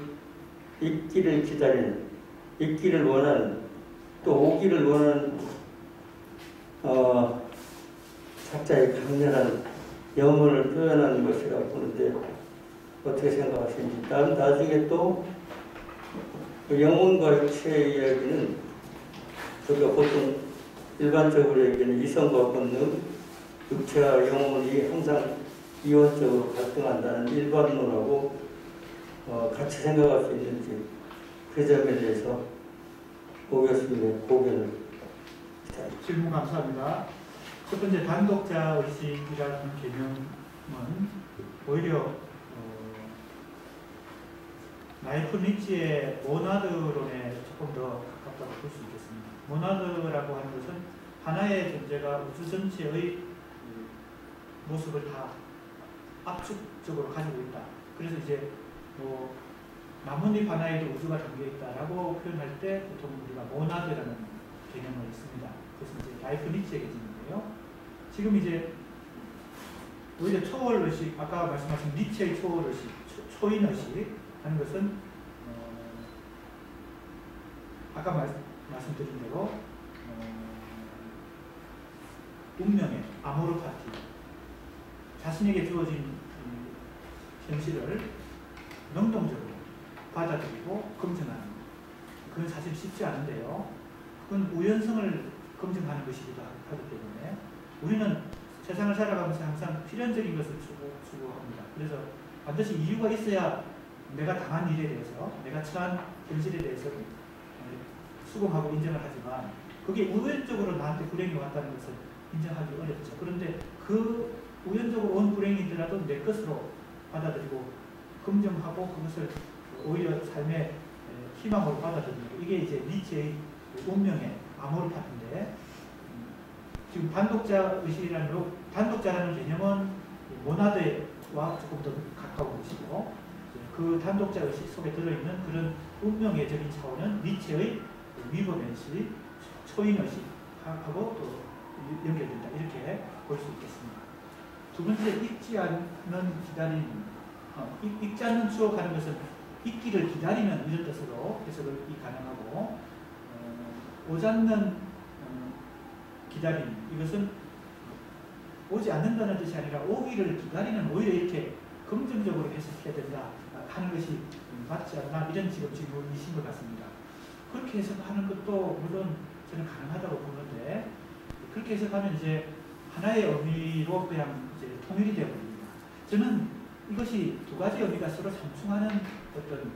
[SPEAKER 5] 읽기를 기다리는, 읽기를 원하는, 또 오기를 원하는 작자의 강렬한 영혼을 표현하는 것이라고 보는데 어떻게 생각하시는지. 나중에 또 영혼과 육체의 이야기는 우리가 보통 일반적으로 얘기하는 이성과 본능, 육체와 영혼이 항상 이원적으로 갈등한다는 일반론하고 같이 생각할 수 있는지, 그 점에 대해서 오 교수님의 고견을 기다립니다.
[SPEAKER 3] 질문 감사합니다. 첫 번째 단독자 의식이라는 개념은 오히려 라이프 니츠의 모나드론에 조금 더 가깝다고 볼 수 있겠습니다. 모나드라고 하는 것은 하나의 존재가 우주 전체의 모습을 다 압축적으로 가지고 있다. 그래서 이제 뭐 나뭇잎 하나에도 우주가 담겨 있다라고 표현할 때 보통 우리가 모나드라는 개념을 씁니다. 그래서 이제 라이프 니츠의 개념인데요. 지금 이제 오히려 초월 의식, 아까 말씀하신 니츠의 초월 의식, 초인 의식 하는 것은 아까 말씀드린 대로 운명의 아모르파티, 자신에게 주어진 현실을 능동적으로 받아들이고 검증하는, 그건 사실 쉽지 않은데요. 그건 우연성을 검증하는 것이기도 하기 때문에 우리는 세상을 살아가면서 항상 필연적인 것을 추구합니다. 그래서 반드시 이유가 있어야 내가 당한 일에 대해서, 내가 처한 현실에 대해서 수긍하고 인정을 하지만, 그게 우연적으로 나한테 불행이 왔다는 것을 인정하기 어렵죠. 그런데 그 우연적으로 온 불행이더라도 내 것으로 받아들이고 긍정하고 그것을 오히려 삶의 희망으로 받아들이고, 이게 이제 니츠의 운명의 아모르파티인데, 지금 단독자 의식이라는, 단독자라는 개념은 모나드와 조금 더 가까운 것이고, 그 단독자 의식 속에 들어있는 그런 운명의적인 차원은 니츠의 위법의식, 초인의식하고 또 연결된다, 이렇게 볼 수 있겠습니다. 두 번째, 읽지 않는 기다림, 읽지 않는 추억하는 것은 읽기를 기다리는 이런 뜻으로 해석이 가능하고, 오지 않는 기다림, 이것은 오지 않는다는 뜻이 아니라 오기를 기다리는, 오히려 이렇게 긍정적으로 해석해야 된다 하는 것이 맞지 않나, 이런 지금 질문이신 것 같습니다. 그렇게 해석하는 것도 물론 저는 가능하다고 보는데, 그렇게 해석하면 이제 하나의 의미로 그냥 이제 통일이 되어버립니다. 저는 이것이 두 가지 의미가 서로 상충하는 어떤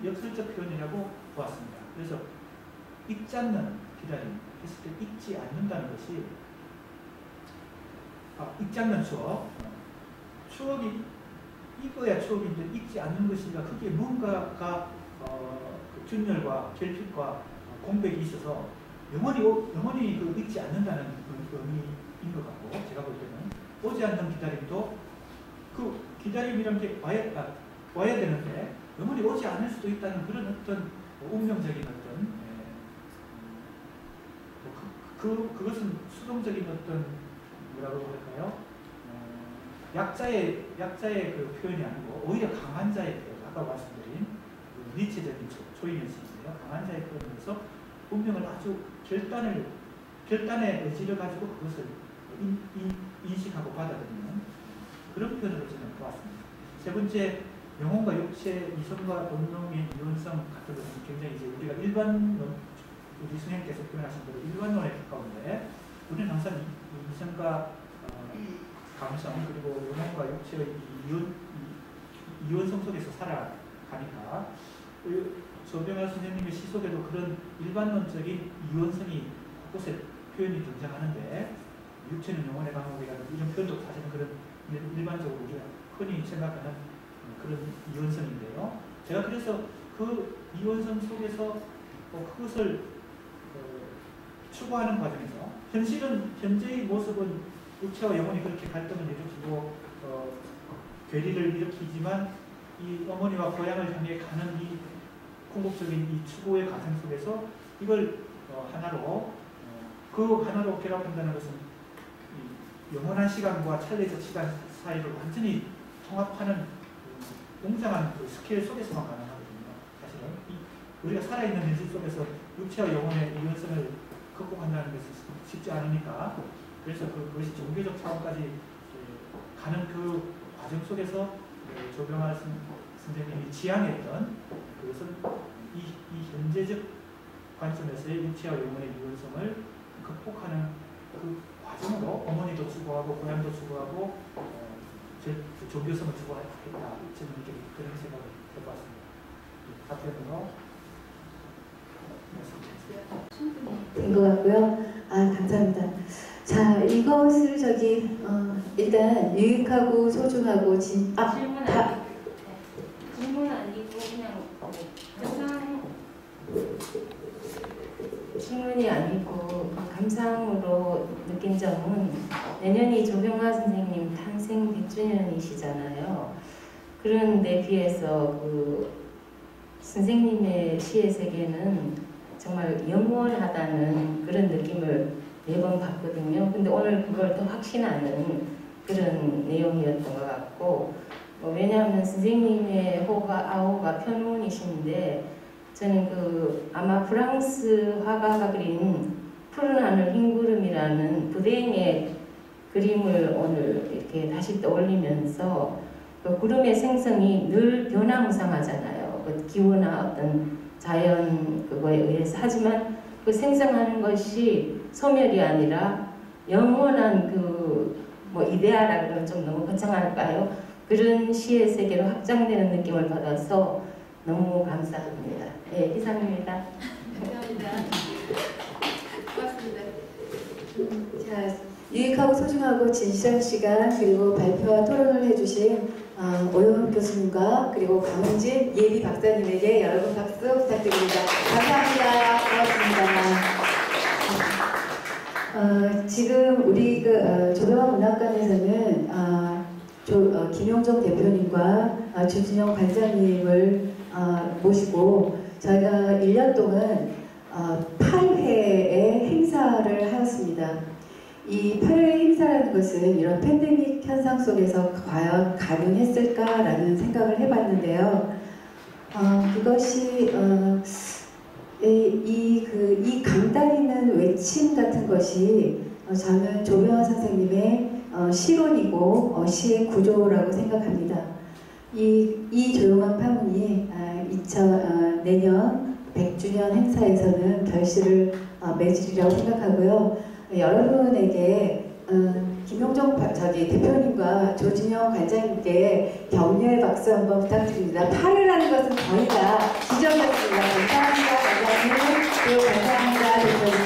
[SPEAKER 3] 역설적 표현이라고 보았습니다. 그래서 읽지 않는 기다림 했을 때 읽지 않는다는 것이, 읽지 않는 추억, 추억이 읽어야 추억인데 읽지 않는 것이니까 그게 뭔가가 균열과 결핍과 공백이 있어서 영원히 그 읽지 않는다는 의미인 것 같고, 제가 볼 때는 오지 않는 기다림도 그 기다림이란 게 와야 되는데 영원히 오지 않을 수도 있다는 그런 어떤 운명적인 어떤 그것은 수동적인 어떤 뭐라고 할까요? 약자의 그 표현이 아니고 오히려 강한 자의 표현, 아까 말씀드린 그 니체적인 초인의식인데요. 강한 자의 표현에서 운명을 아주 결단의 의지를 가지고 그것을 인식하고 받아들이는 그런 표현으로 저는 보았습니다. 세 번째, 영혼과 육체, 이성과 본능의 이원성 같은 것은 굉장히 이제 우리가 우리 선생님께서 표현하신 대로 일반론에 가까운데, 우리는 항상 이성과 감성, 그리고 영혼과 육체의 이원성 속에서 살아가니까, 조병환 선생님의 시 속에도 그런 일반론적인 이원성이 곳곳에 표현이 등장하는데, 육체는 영혼의 감옥이라는 이런 표현도 사실은 그런 일반적으로 우리가 흔히 생각하는 그런 이원성인데요. 제가 그래서 그 이원성 속에서 그것을 추구하는 과정에서, 현재의 모습은 육체와 영혼이 그렇게 갈등을 일으키고 괴리를 일으키지만, 이 어머니와 고향을 향해 가는 이 궁극적인 이 추구의 과정 속에서 이걸 하나로 결합한다는 것은 이 영원한 시간과 찰리적 시간 사이를 완전히 통합하는 웅장한 그 스케일 속에서만 가능하거든요. 사실은 우리가 살아있는 현실 속에서 육체와 영혼의 이원성을 극복한다는 것이 쉽지 않으니까, 그래서 그것이 종교적 차원까지 가는 그 과정 속에서 조병환 선생님이 지향했던 그것은 이 현재적 관점에서의 육체와 영혼의 이원성을 극복하는 그 과정으로 어머니도 추구하고 고향도 추구하고 종교성을 추구했다. 저는 이렇게 그런 생각을 해봤습니다. 답변으로
[SPEAKER 1] 된 것 같고요. 감사합니다. 자, 이것을 일단 유익하고 소중하고
[SPEAKER 6] 질문 아니고 그냥 질문이 아니고 감상으로 느낀 점은 내년이 조병화 선생님 탄생 100주년이시잖아요. 그런 데 비해서 그 선생님의 시의 세계는 정말 영원하다는 그런 느낌을 매번 받거든요. 근데 오늘 그걸 더 확신하는 그런 내용이었던 것 같고, 왜냐하면 선생님의 아호가 편문이신데, 저는 아마 프랑스 화가가 그린 푸른 하늘 흰 구름이라는 불행의 그림을 오늘 이렇게 다시 떠올리면서 그 구름의 생성이 늘 변화무쌍하잖아요. 그 기후나 어떤 자연 그거에 의해서. 하지만 그 생성하는 것이 소멸이 아니라 영원한 이데아라 그러면 좀 너무 거창할까요? 그런 시의 세계로 확장되는 느낌을 받아서 너무 감사합니다. 네, 이상입니다.
[SPEAKER 4] 감사합니다. 고맙습니다.
[SPEAKER 1] 자, 유익하고 소중하고 진실한 시간 그리고 발표와 토론을 해주신 오영훈 교수님과 그리고 강은진 예비 박사님에게 여러분 박수 부탁드립니다. 감사합니다. 고맙습니다. 지금 우리 조병화 문학관에서는 김용정 대표님과 주진영 관장님을 모시고 저희가 1년 동안 8회의 행사를 하였습니다. 이 8회 행사라는 것은 이런 팬데믹 현상 속에서 과연 가능했을까라는 생각을 해봤는데요. 그것이 이 강다리는 외침 같은 것이 저는 조병화 선생님의 시론이고 시의 구조라고 생각합니다. 이 조용한 파문이 내년 100주년 행사에서는 결실을 맺으리라고 생각하고요. 여러분에게 김용정 대표님과 조진영 관장님께 격려의 박수 한번 부탁드립니다. 8회라는 것은 거의 다 지정이었습니다. 감사합니다, 관장님. 그리고 감사합니다, 대표님.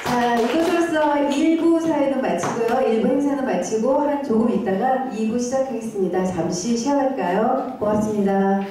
[SPEAKER 1] 자, 이것으로서 1부 사회는 마치고요. 1부 행사는 마치고 조금 있다가 2부 시작하겠습니다. 잠시 쉬어갈까요? 고맙습니다.